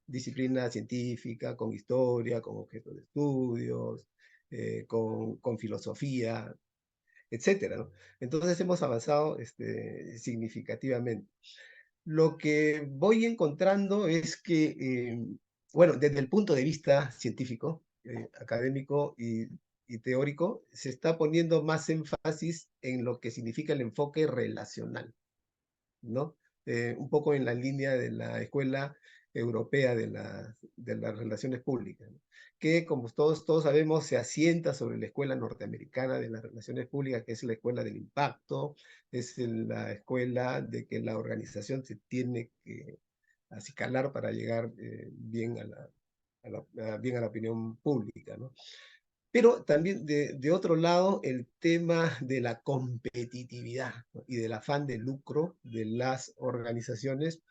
disciplina científica, con historia, con objeto de estudios, con filosofía. etcétera, ¿no? Entonces hemos avanzado significativamente. Lo que voy encontrando es que, bueno, desde el punto de vista científico, académico y teórico, se está poniendo más énfasis en lo que significa el enfoque relacional, ¿no? Un poco en la línea de la escuela europea de las relaciones públicas, ¿no? Que como todos sabemos se asienta sobre la escuela norteamericana de las relaciones públicas, que es la escuela del impacto, es la escuela de que la organización se tiene que acicalar para llegar bien bien a la opinión pública, ¿no? Pero también de otro lado, el tema de la competitividad, ¿no? Y del afán de lucro de las organizaciones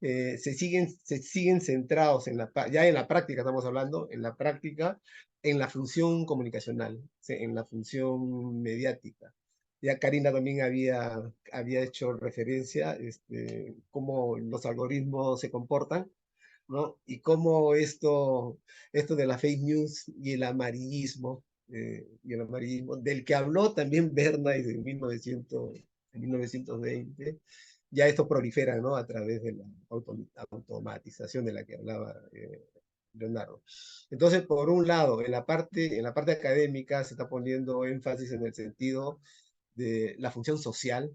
se siguen centrados ya en la práctica, estamos hablando, en la práctica, en la función comunicacional, en la función mediática. Ya Karina también había hecho referencia cómo los algoritmos se comportan, ¿no? Y cómo esto de la fake news y el amarillismo, del que habló también Bernays en 1920, ya esto prolifera, ¿no? A través de la automatización de la que hablaba Leonardo. Entonces, por un lado, en la parte académica se está poniendo énfasis en el sentido de la función social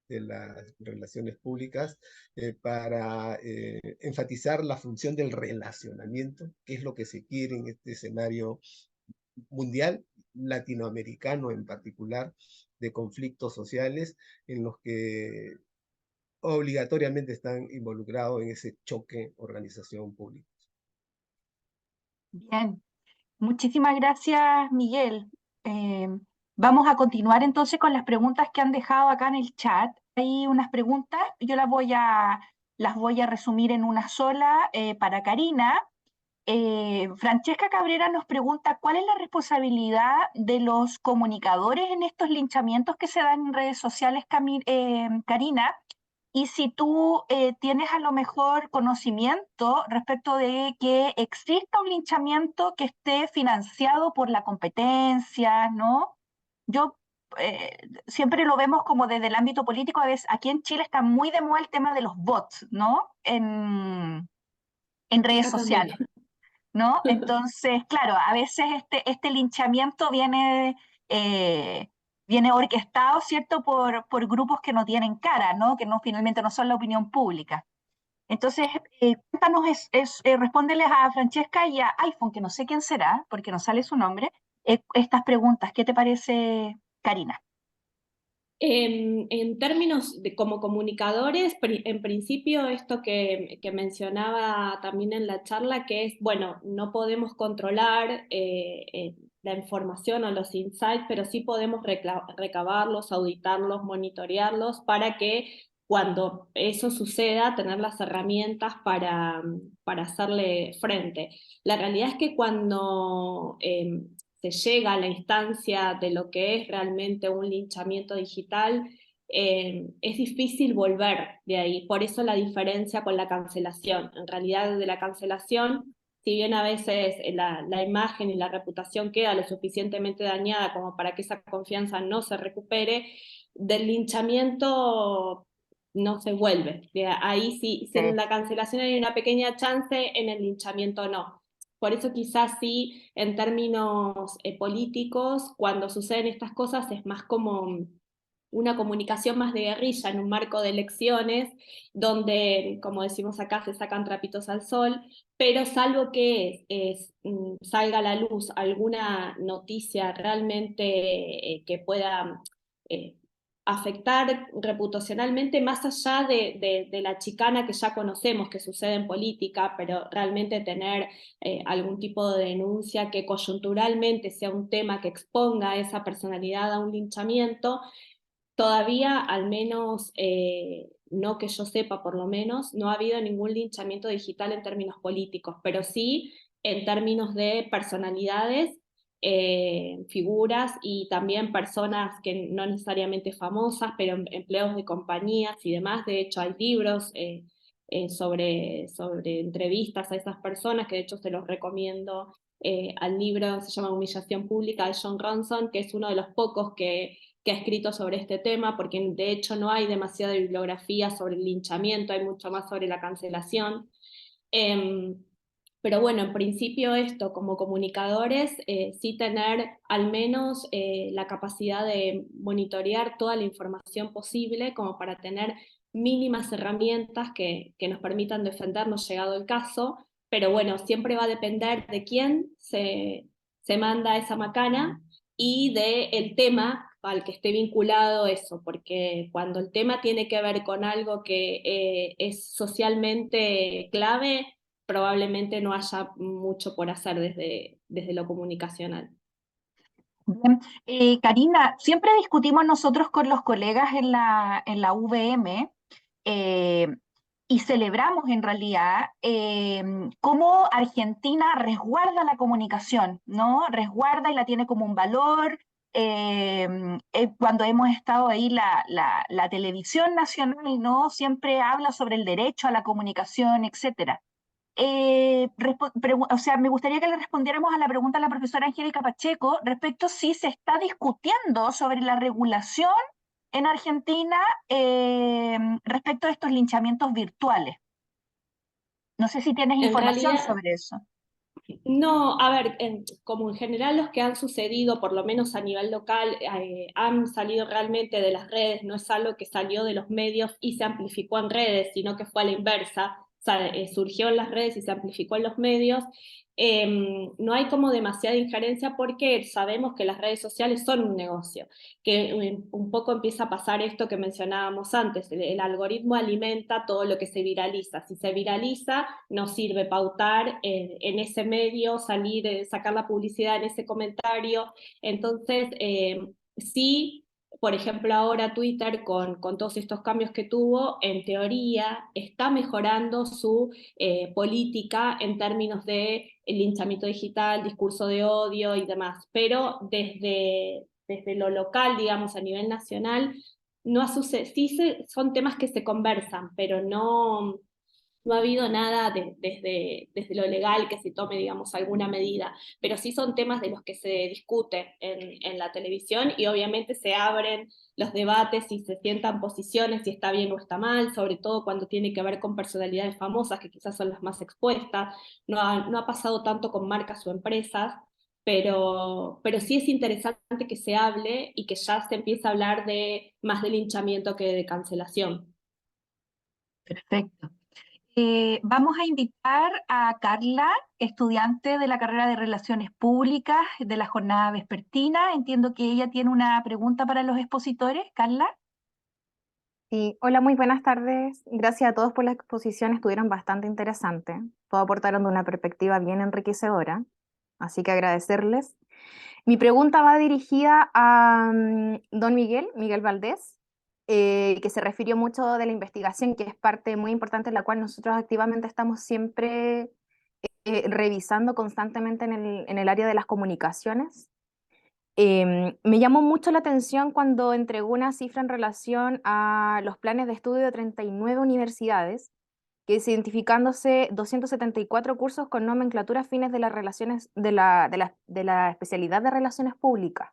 de las relaciones públicas, para enfatizar la función del relacionamiento, que es lo que se quiere en este escenario mundial, latinoamericano en particular, de conflictos sociales en los que obligatoriamente están involucrados en ese choque organización pública. Bien, muchísimas gracias, Miguel. Eh, Vamos a continuar entonces con las preguntas que han dejado acá en el chat. Hay unas preguntas, yo las voy a resumir en una sola para Karina. Francesca Cabrera nos pregunta cuál es la responsabilidad de los comunicadores en estos linchamientos que se dan en redes sociales, Karina, y si tú tienes a lo mejor conocimiento respecto de que exista un linchamiento que esté financiado por la competencia, ¿no? Yo siempre lo vemos como desde el ámbito político, a veces aquí en Chile está muy de moda el tema de los bots, ¿no? En redes Acá también. sociales. ¿No? Entonces, claro, a veces este linchamiento eh, viene orquestado, ¿cierto?, por grupos que no tienen cara, ¿no? Que finalmente no son la opinión pública. Entonces, cuéntanos, respóndeles a Francesca y a iPhone, que no sé quién será, porque no sale su nombre, estas preguntas. ¿Qué te parece, Karina? En términos de como comunicadores, en principio esto que mencionaba también en la charla, que es, bueno, no podemos controlar la información o los insights, pero sí podemos recabarlos, auditarlos, monitorearlos para que cuando eso suceda, tener las herramientas para hacerle frente. La realidad es que cuando se llega a la instancia de lo que es realmente un linchamiento digital, es difícil volver de ahí. Por eso la diferencia con la cancelación. En realidad, de la cancelación, si bien a veces la imagen y la reputación queda lo suficientemente dañada como para que esa confianza no se recupere, del linchamiento no se vuelve. De ahí sí, si en la cancelación hay una pequeña chance, en el linchamiento no. Por eso quizás sí, en términos políticos, cuando suceden estas cosas es más como una comunicación más de guerrilla en un marco de elecciones, donde, como decimos acá, se sacan trapitos al sol, pero salvo que salga a la luz alguna noticia realmente que pueda afectar reputacionalmente más allá de la chicana que ya conocemos que sucede en política, pero realmente tener algún tipo de denuncia que coyunturalmente sea un tema que exponga a esa personalidad a un linchamiento, todavía, al menos, no que yo sepa por lo menos, no ha habido ningún linchamiento digital en términos políticos, pero sí en términos de personalidades, figuras y también personas que no necesariamente famosas, pero empleados de compañías y demás. De hecho, hay libros sobre entrevistas a esas personas, que de hecho se los recomiendo al libro, se llama Humillación Pública, de Jon Ronson, que es uno de los pocos que ha escrito sobre este tema, porque de hecho no hay demasiada bibliografía sobre el linchamiento, hay mucho más sobre la cancelación. Pero bueno, en principio esto, como comunicadores, sí tener al menos la capacidad de monitorear toda la información posible, como para tener mínimas herramientas que nos permitan defendernos llegado el caso, pero bueno, siempre va a depender de quién se manda esa macana y del tema al que esté vinculado eso, porque cuando el tema tiene que ver con algo que es socialmente clave, probablemente no haya mucho por hacer desde lo comunicacional. Bien. Karina, siempre discutimos nosotros con los colegas en la UVM eh, y celebramos en realidad cómo Argentina resguarda la comunicación, ¿no? Resguarda y la tiene como un valor. Cuando hemos estado ahí, la televisión nacional, ¿no? Siempre habla sobre el derecho a la comunicación, etcétera. O sea, me gustaría que le respondiéramos a la pregunta de la profesora Angélica Pacheco respecto si se está discutiendo sobre la regulación en Argentina respecto a estos linchamientos virtuales. No sé si tienes En información realidad, sobre eso. no, a ver, como en general los que han sucedido, por lo menos a nivel local, han salido realmente de las redes, no es algo que salió de los medios y se amplificó en redes, sino que fue a la inversa, o sea, surgió en las redes y se amplificó en los medios. No hay como demasiada injerencia porque sabemos que las redes sociales son un negocio, que un poco empieza a pasar esto que mencionábamos antes, el algoritmo alimenta todo lo que se viraliza. Si se viraliza, nos sirve pautar en ese medio, salir, sacar la publicidad en ese comentario. Entonces, sí, por ejemplo, ahora Twitter, con todos estos cambios que tuvo, en teoría está mejorando su política en términos de el linchamiento digital, discurso de odio y demás, pero desde lo local, digamos, a nivel nacional, no ha sucedido, son temas que se conversan, pero no ha habido nada desde lo legal que se tome, digamos, alguna medida, pero sí son temas de los que se discute en la televisión y obviamente se abren los debates y se sientan posiciones si está bien o está mal, sobre todo cuando tiene que ver con personalidades famosas que quizás son las más expuestas. No ha pasado tanto con marcas o empresas, pero sí es interesante que se hable y que ya se empiece a hablar más de linchamiento que de cancelación. Perfecto. Vamos a invitar a Carla, estudiante de la carrera de Relaciones Públicas de la jornada vespertina. Entiendo que ella tiene una pregunta para los expositores. Carla. Sí, hola, muy buenas tardes. Gracias a todos por la exposición, estuvieron bastante interesantes. Todos aportaron de una perspectiva bien enriquecedora, así que agradecerles. Mi pregunta va dirigida a don Miguel Valdés, que se refirió mucho de la investigación, que es parte muy importante en la cual nosotros activamente estamos siempre revisando constantemente en el área de las comunicaciones. Me llamó mucho la atención cuando entregó una cifra en relación a los planes de estudio de 39 universidades, que es identificándose 274 cursos con nomenclatura fines de las relaciones de la especialidad de relaciones públicas.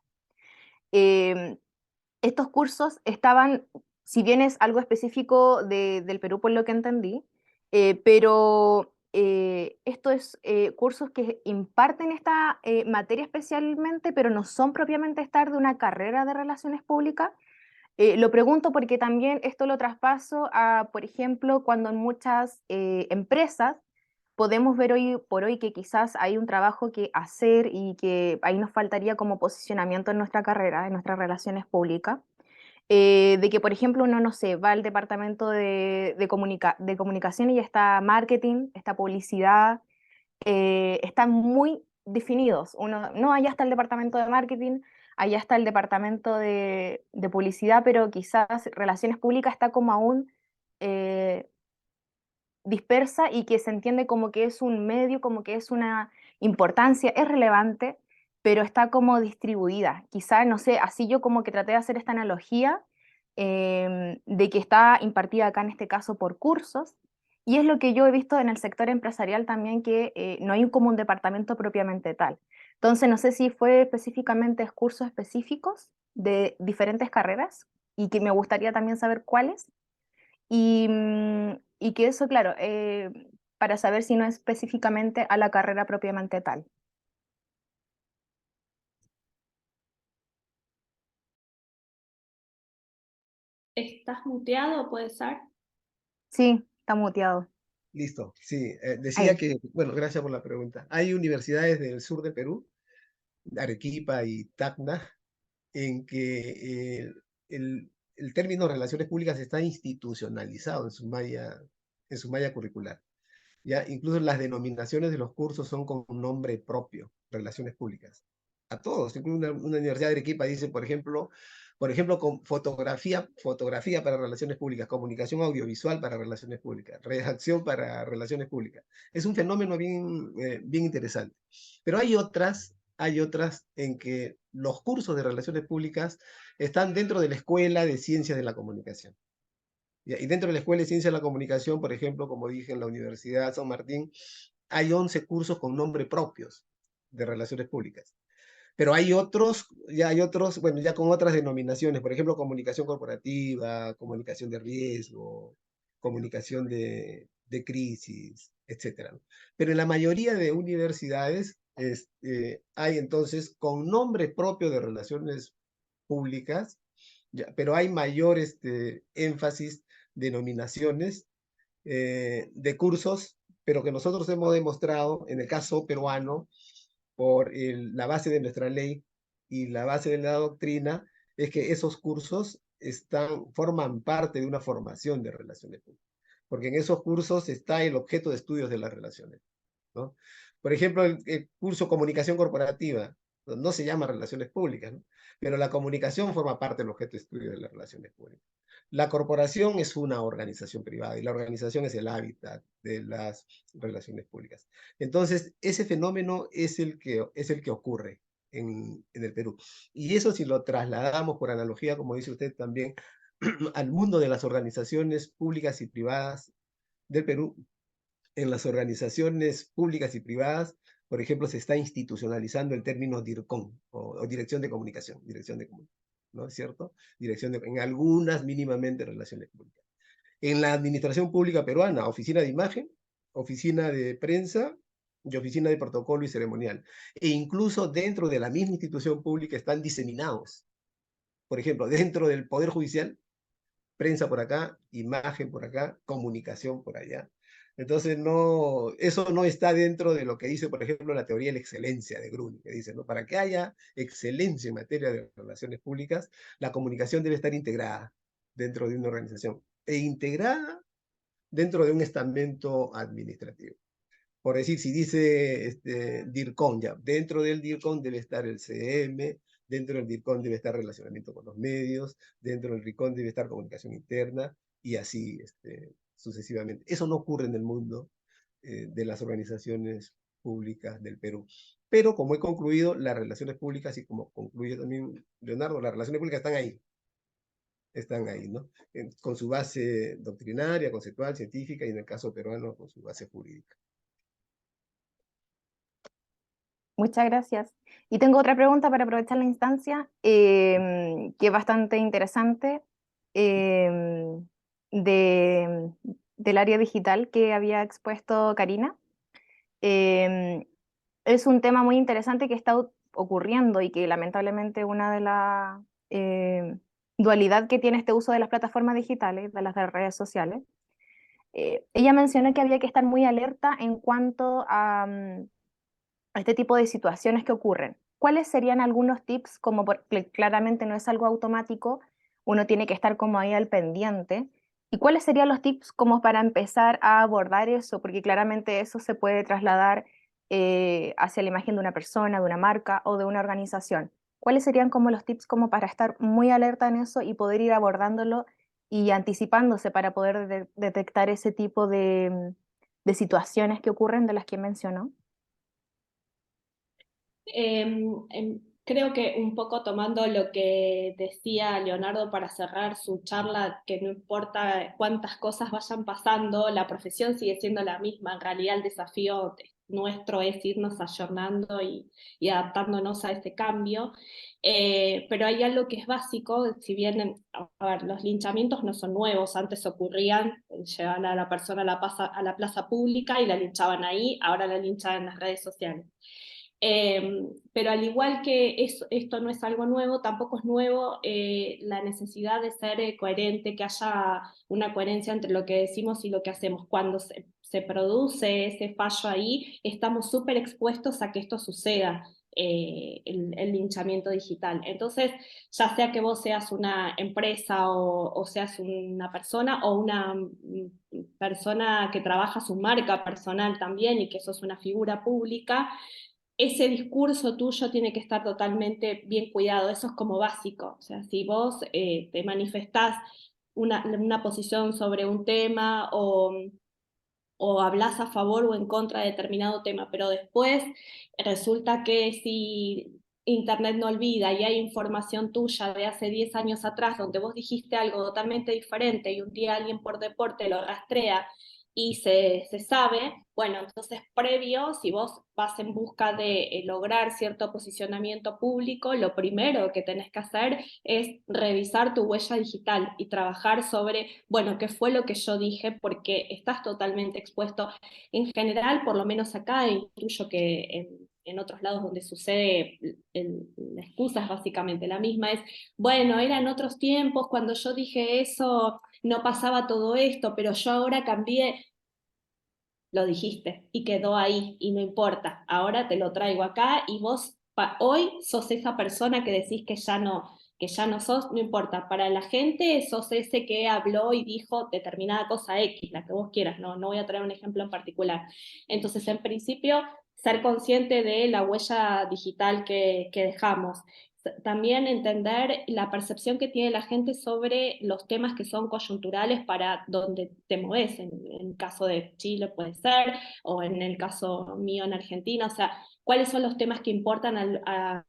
Estos cursos estaban, si bien es algo específico del Perú por lo que entendí, pero esto es cursos que imparten esta materia especialmente, pero no son propiamente estar de una carrera de relaciones públicas. Lo pregunto porque también esto lo traspaso a, por ejemplo, cuando en muchas empresas podemos ver hoy por hoy que quizás hay un trabajo que hacer y que ahí nos faltaría como posicionamiento en nuestra carrera, en nuestras relaciones públicas. De que, por ejemplo, uno, no sé, va al departamento de comunicación y ya está marketing, está publicidad, están muy definidos. Uno, no, allá está el departamento de marketing, allá está el departamento de publicidad, pero quizás relaciones públicas está como aún dispersa y que se entiende como que es un medio, como que es una importancia, es relevante, pero está como distribuida. Quizá, no sé, así yo como que traté de hacer esta analogía de que está impartida acá en este caso por cursos Y es lo que yo he visto en el sector empresarial también, que no hay como un departamento propiamente tal. Entonces, no sé si fue específicamente cursos específicos de diferentes carreras y que me gustaría también saber cuáles. Y que eso, claro, para saber si no es específicamente a la carrera propiamente tal. ¿Estás muteado, puede ser? Sí, está muteado. Listo, sí. Decía Ahí. que, bueno, gracias por la pregunta. Hay universidades del sur de Perú, Arequipa y Tacna, en que el término relaciones públicas está institucionalizado en su malla curricular. ¿Ya? Incluso las denominaciones de los cursos son con un nombre propio, relaciones públicas. A todos, incluso una universidad de Arequipa dice, por ejemplo, con fotografía para relaciones públicas, comunicación audiovisual para relaciones públicas, redacción para relaciones públicas. Es un fenómeno bien interesante. Pero hay otras en que los cursos de relaciones públicas están dentro de la Escuela de Ciencias de la Comunicación. Y dentro de la Escuela de Ciencias de la Comunicación, por ejemplo, como dije, en la Universidad San Martín, hay 11 cursos con nombre propios de relaciones públicas. Pero hay otros, bueno, ya con otras denominaciones, por ejemplo, comunicación corporativa, comunicación de riesgo, comunicación de crisis, etcétera, ¿no? Pero en la mayoría de universidades hay entonces con nombre propio de relaciones públicas, pero hay mayor énfasis, denominaciones de cursos, pero que nosotros hemos demostrado, en el caso peruano, por la base de nuestra ley y la base de la doctrina, es que esos cursos forman parte de una formación de relaciones públicas, porque en esos cursos está el objeto de estudios de las relaciones, ¿no? Por ejemplo, el curso Comunicación Corporativa no se llama Relaciones Públicas, ¿no? Pero la comunicación forma parte del objeto de estudio de las relaciones públicas. La corporación es una organización privada y la organización es el hábitat de las relaciones públicas. Entonces, ese fenómeno es el que ocurre en el Perú. Y eso si lo trasladamos por analogía, como dice usted también, al mundo de las organizaciones públicas y privadas del Perú, en las organizaciones públicas y privadas, por ejemplo, se está institucionalizando el término DIRCOM, o Dirección de Comunicación, ¿no es cierto? En algunas mínimamente relaciones públicas. En la administración pública peruana, oficina de imagen, oficina de prensa y oficina de protocolo y ceremonial. E incluso dentro de la misma institución pública están diseminados. Por ejemplo, dentro del Poder Judicial, prensa por acá, imagen por acá, comunicación por allá. Entonces, eso no está dentro de lo que dice, por ejemplo, la teoría de la excelencia de Grun, que dice, ¿no? Para que haya excelencia en materia de relaciones públicas, la comunicación debe estar integrada dentro de una organización e integrada dentro de un estamento administrativo. Por decir, si dice DIRCOM, ya, dentro del DIRCOM debe estar el CM, dentro del DIRCOM debe estar relacionamiento con los medios, dentro del DIRCOM debe estar comunicación interna, y así sucesivamente. Eso no ocurre en el mundo de las organizaciones públicas del Perú. Pero como he concluido, las relaciones públicas, y como concluye también Leonardo, las relaciones públicas están ahí, ¿no? Con su base doctrinaria, conceptual, científica, y en el caso peruano, con su base jurídica. Muchas gracias. Y tengo otra pregunta para aprovechar la instancia, que es bastante interesante, em, de, del área digital que había expuesto Karina. Em, es un tema muy interesante que está ocurriendo y que lamentablemente una de las dualidad que tiene este uso de las plataformas digitales, de las redes sociales. Ella mencionó que había que estar muy alerta en cuanto a este tipo de situaciones que ocurren. ¿Cuáles serían algunos tips, como porque claramente no es algo automático, uno tiene que estar como ahí al pendiente? ¿Y cuáles serían los tips como para empezar a abordar eso? Porque claramente eso se puede trasladar hacia la imagen de una persona, de una marca o de una organización. ¿Cuáles serían como los tips como para estar muy alerta en eso y poder ir abordándolo y anticipándose para poder detectar ese tipo de situaciones que ocurren de las que mencionó? Creo que un poco tomando lo que decía Leonardo para cerrar su charla, que no importa cuántas cosas vayan pasando, la profesión sigue siendo la misma. En realidad el desafío nuestro es irnos ayornando y adaptándonos a ese cambio. Pero hay algo que es básico, si bien, a ver, los linchamientos no son nuevos, antes ocurrían, llevaban a la persona a la plaza pública y la linchaban ahí, ahora la linchan en las redes sociales. Pero al igual que esto no es algo nuevo, tampoco es nuevo la necesidad de ser coherente, que haya una coherencia entre lo que decimos y lo que hacemos. Cuando se produce ese fallo ahí, estamos súper expuestos a que esto suceda. El linchamiento digital. Entonces, ya sea que vos seas una empresa o seas una persona o una persona que trabaja su marca personal también y que sos una figura pública, ese discurso tuyo tiene que estar totalmente bien cuidado, eso es como básico. O sea, si vos te manifestás una posición sobre un tema o hablas a favor o en contra de determinado tema, pero después resulta que si Internet no olvida y hay información tuya de hace 10 años atrás donde vos dijiste algo totalmente diferente y un día alguien por deporte lo rastrea y se sabe, bueno, entonces previo, si vos vas en busca de lograr cierto posicionamiento público, lo primero que tenés que hacer es revisar tu huella digital y trabajar sobre, bueno, qué fue lo que yo dije, porque estás totalmente expuesto. En general, por lo menos acá, intuyo que en otros lados donde sucede, la excusa es básicamente la misma, es, bueno, eran otros tiempos, cuando yo dije eso no pasaba todo esto, pero yo ahora cambié. Lo dijiste y quedó ahí y no importa, ahora te lo traigo acá y vos hoy sos esa persona que decís que ya no sos, no importa, para la gente sos ese que habló y dijo determinada cosa X, la que vos quieras, no voy a traer un ejemplo en particular. Entonces, en principio, ser consciente de la huella digital que dejamos. También entender la percepción que tiene la gente sobre los temas que son coyunturales para donde te mueves, en el caso de Chile puede ser, o en el caso mío en Argentina, o sea, cuáles son los temas que importan al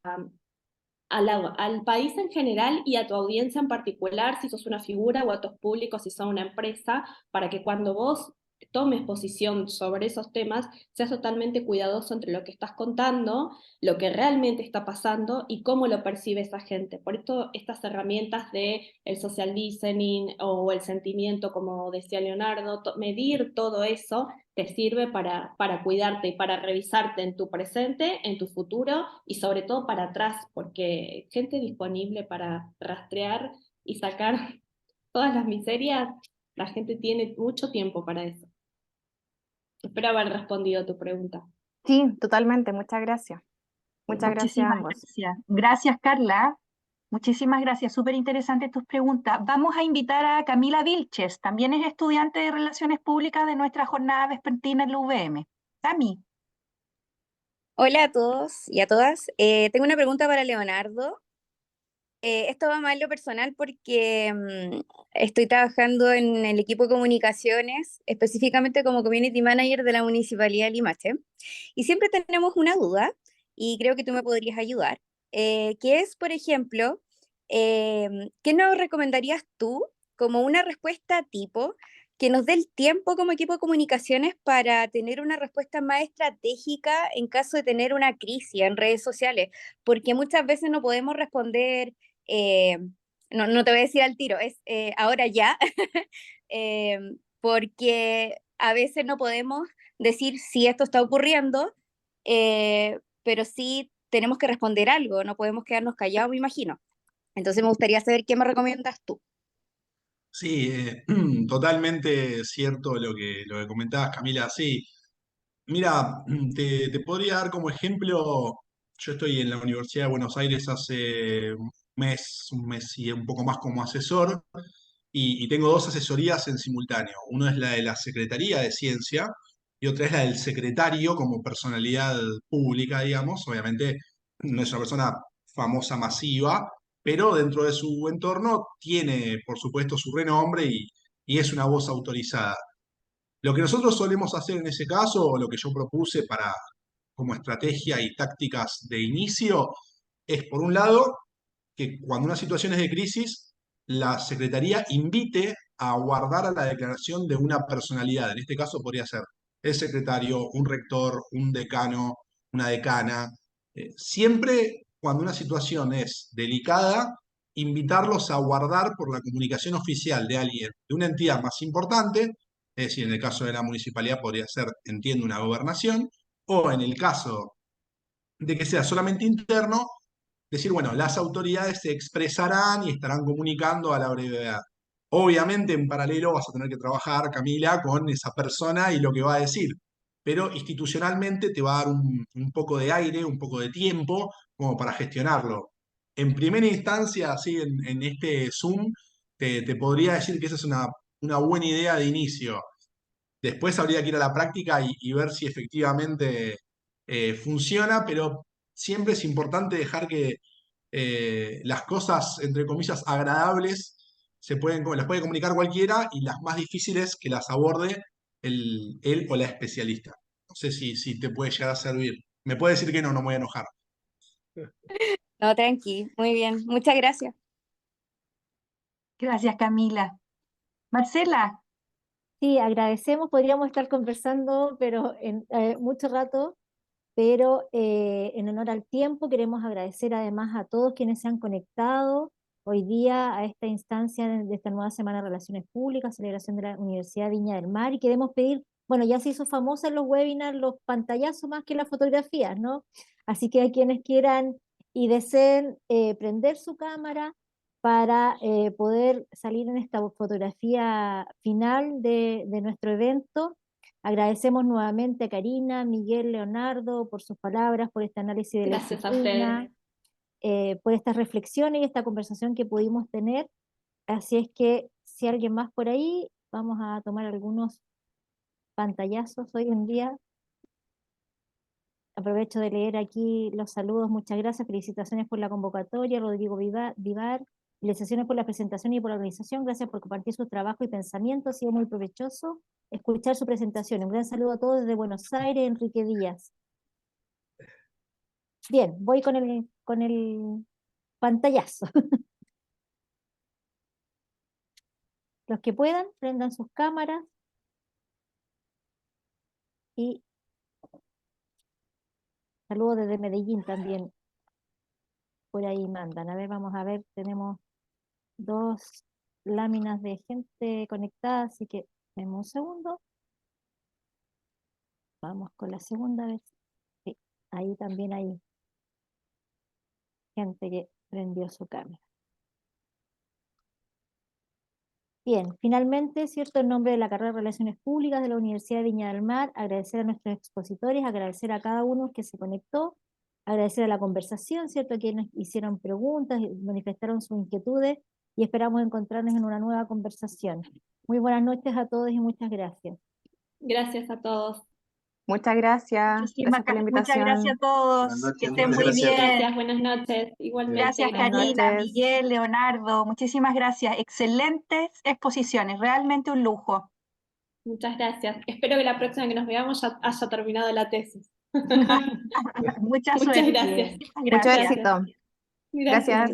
país en general y a tu audiencia en particular, si sos una figura o a tus públicos, si sos una empresa, para que cuando vos tomes posición sobre esos temas, seas totalmente cuidadoso entre lo que estás contando, lo que realmente está pasando y cómo lo percibe esa gente. Por esto, estas herramientas de el social listening o el sentimiento, como decía Leonardo, medir todo eso te sirve para cuidarte y para revisarte en tu presente, en tu futuro y sobre todo para atrás, porque gente disponible para rastrear y sacar todas las miserias, la gente tiene mucho tiempo para eso. Espero haber respondido a tu pregunta. Sí, totalmente, muchas gracias. Muchas gracias a Muchísimas ambos. gracias. Gracias, Carla. Muchísimas gracias, súper interesantes tus preguntas. Vamos a invitar a Camila Vilches, también es estudiante de Relaciones Públicas de nuestra jornada vespertina en la UVM. Cami, Hola a todos y a todas. Tengo una pregunta para Leonardo. Esto va más en lo personal porque estoy trabajando en el equipo de comunicaciones, específicamente como Community Manager de la Municipalidad de Limache. Y siempre tenemos una duda, y creo que tú me podrías ayudar, que es, por ejemplo, ¿qué nos recomendarías tú como una respuesta tipo que nos dé el tiempo como equipo de comunicaciones para tener una respuesta más estratégica en caso de tener una crisis en redes sociales? Porque muchas veces no podemos responder, eh, no te voy a decir al tiro, es ahora ya, eh, porque a veces no podemos decir si esto está ocurriendo, pero sí tenemos que responder algo, no podemos quedarnos callados, me imagino. Entonces me gustaría saber qué me recomiendas tú. Sí, totalmente cierto lo que comentabas, Camila. Sí, mira, te podría dar como ejemplo, yo estoy en la Universidad de Buenos Aires hace un mes y un poco más como asesor, y tengo dos asesorías en simultáneo. Una es la de la Secretaría de Ciencia y otra es la del secretario como personalidad pública, digamos. Obviamente no es una persona famosa, masiva, pero dentro de su entorno tiene, por supuesto, su renombre y es una voz autorizada. Lo que nosotros solemos hacer en ese caso, o lo que yo propuse para como estrategia y tácticas de inicio, es, por un lado, que cuando una situación es de crisis, la Secretaría invite a guardar a la declaración de una personalidad. En este caso podría ser el secretario, un rector, un decano, una decana. Siempre cuando una situación es delicada, invitarlos a guardar por la comunicación oficial de alguien, de una entidad más importante, es decir, en el caso de la municipalidad podría ser, entiendo, una gobernación, o en el caso de que sea solamente interno, decir, bueno, las autoridades se expresarán y estarán comunicando a la brevedad. Obviamente, en paralelo vas a tener que trabajar, Camila, con esa persona y lo que va a decir, pero institucionalmente te va a dar un poco de aire, un poco de tiempo como para gestionarlo. En primera instancia, así en este Zoom, te podría decir que esa es una buena idea de inicio. Después habría que ir a la práctica y ver si efectivamente funciona, pero siempre es importante dejar que las cosas, entre comillas, agradables las puede comunicar cualquiera y las más difíciles que las aborde él o la especialista. No sé si te puede llegar a servir. Me puede decir que no, no me voy a enojar. No, tranqui, muy bien. Muchas gracias. Gracias, Camila. Marcela, Sí, agradecemos, podríamos estar conversando, pero en mucho rato, pero en honor al tiempo queremos agradecer además a todos quienes se han conectado hoy día a esta instancia de esta nueva Semana de Relaciones Públicas, celebración de la Universidad de Viña del Mar, y queremos pedir, bueno, ya se hizo famosa en los webinars los pantallazos más que las fotografías, ¿no? Así que a quienes quieran y deseen prender su cámara para poder salir en esta fotografía final de nuestro evento. Agradecemos nuevamente a Karina, Miguel, Leonardo por sus palabras, por este análisis de la Gracias a disciplina, ustedes. por estas reflexiones y esta conversación que pudimos tener. Así es que si alguien más por ahí, vamos a tomar algunos pantallazos hoy en día. Aprovecho de leer aquí los saludos. Muchas gracias, felicitaciones por la convocatoria, Rodrigo Vivar. Felicitaciones por la presentación y por la organización. Gracias por compartir su trabajo y pensamiento. Ha sido muy provechoso escuchar su presentación. Un gran saludo a todos desde Buenos Aires, Enrique Díaz. Bien, voy con el pantallazo. Los que puedan, prendan sus cámaras y saludos desde Medellín también. Por ahí mandan. A ver, vamos a ver, tenemos 2 láminas de gente conectada, así que denme un segundo. Vamos con la segunda vez. Sí, ahí también hay gente que prendió su cámara. Bien, finalmente, ¿cierto? En nombre de la carrera de Relaciones Públicas de la Universidad de Viña del Mar, agradecer a nuestros expositores, agradecer a cada uno que se conectó, agradecer a la conversación, ¿cierto? A quienes hicieron preguntas, manifestaron sus inquietudes y esperamos encontrarnos en una nueva conversación. Muy buenas noches a todos y muchas gracias. Gracias a todos. Muchas gracias. Gracias por la muchas gracias a invitación. todos. Buenas noches, Que estén muchas muy gracias. bien. Gracias, buenas noches. Igualmente. Gracias, Buenas Karina, noches. Miguel, Leonardo. Muchísimas gracias. Excelentes exposiciones. Realmente un lujo. Muchas gracias. Espero que la próxima que nos veamos ya haya terminado la tesis. Mucha Muchas suerte. gracias. Mucho Gracias. éxito. Gracias. Gracias.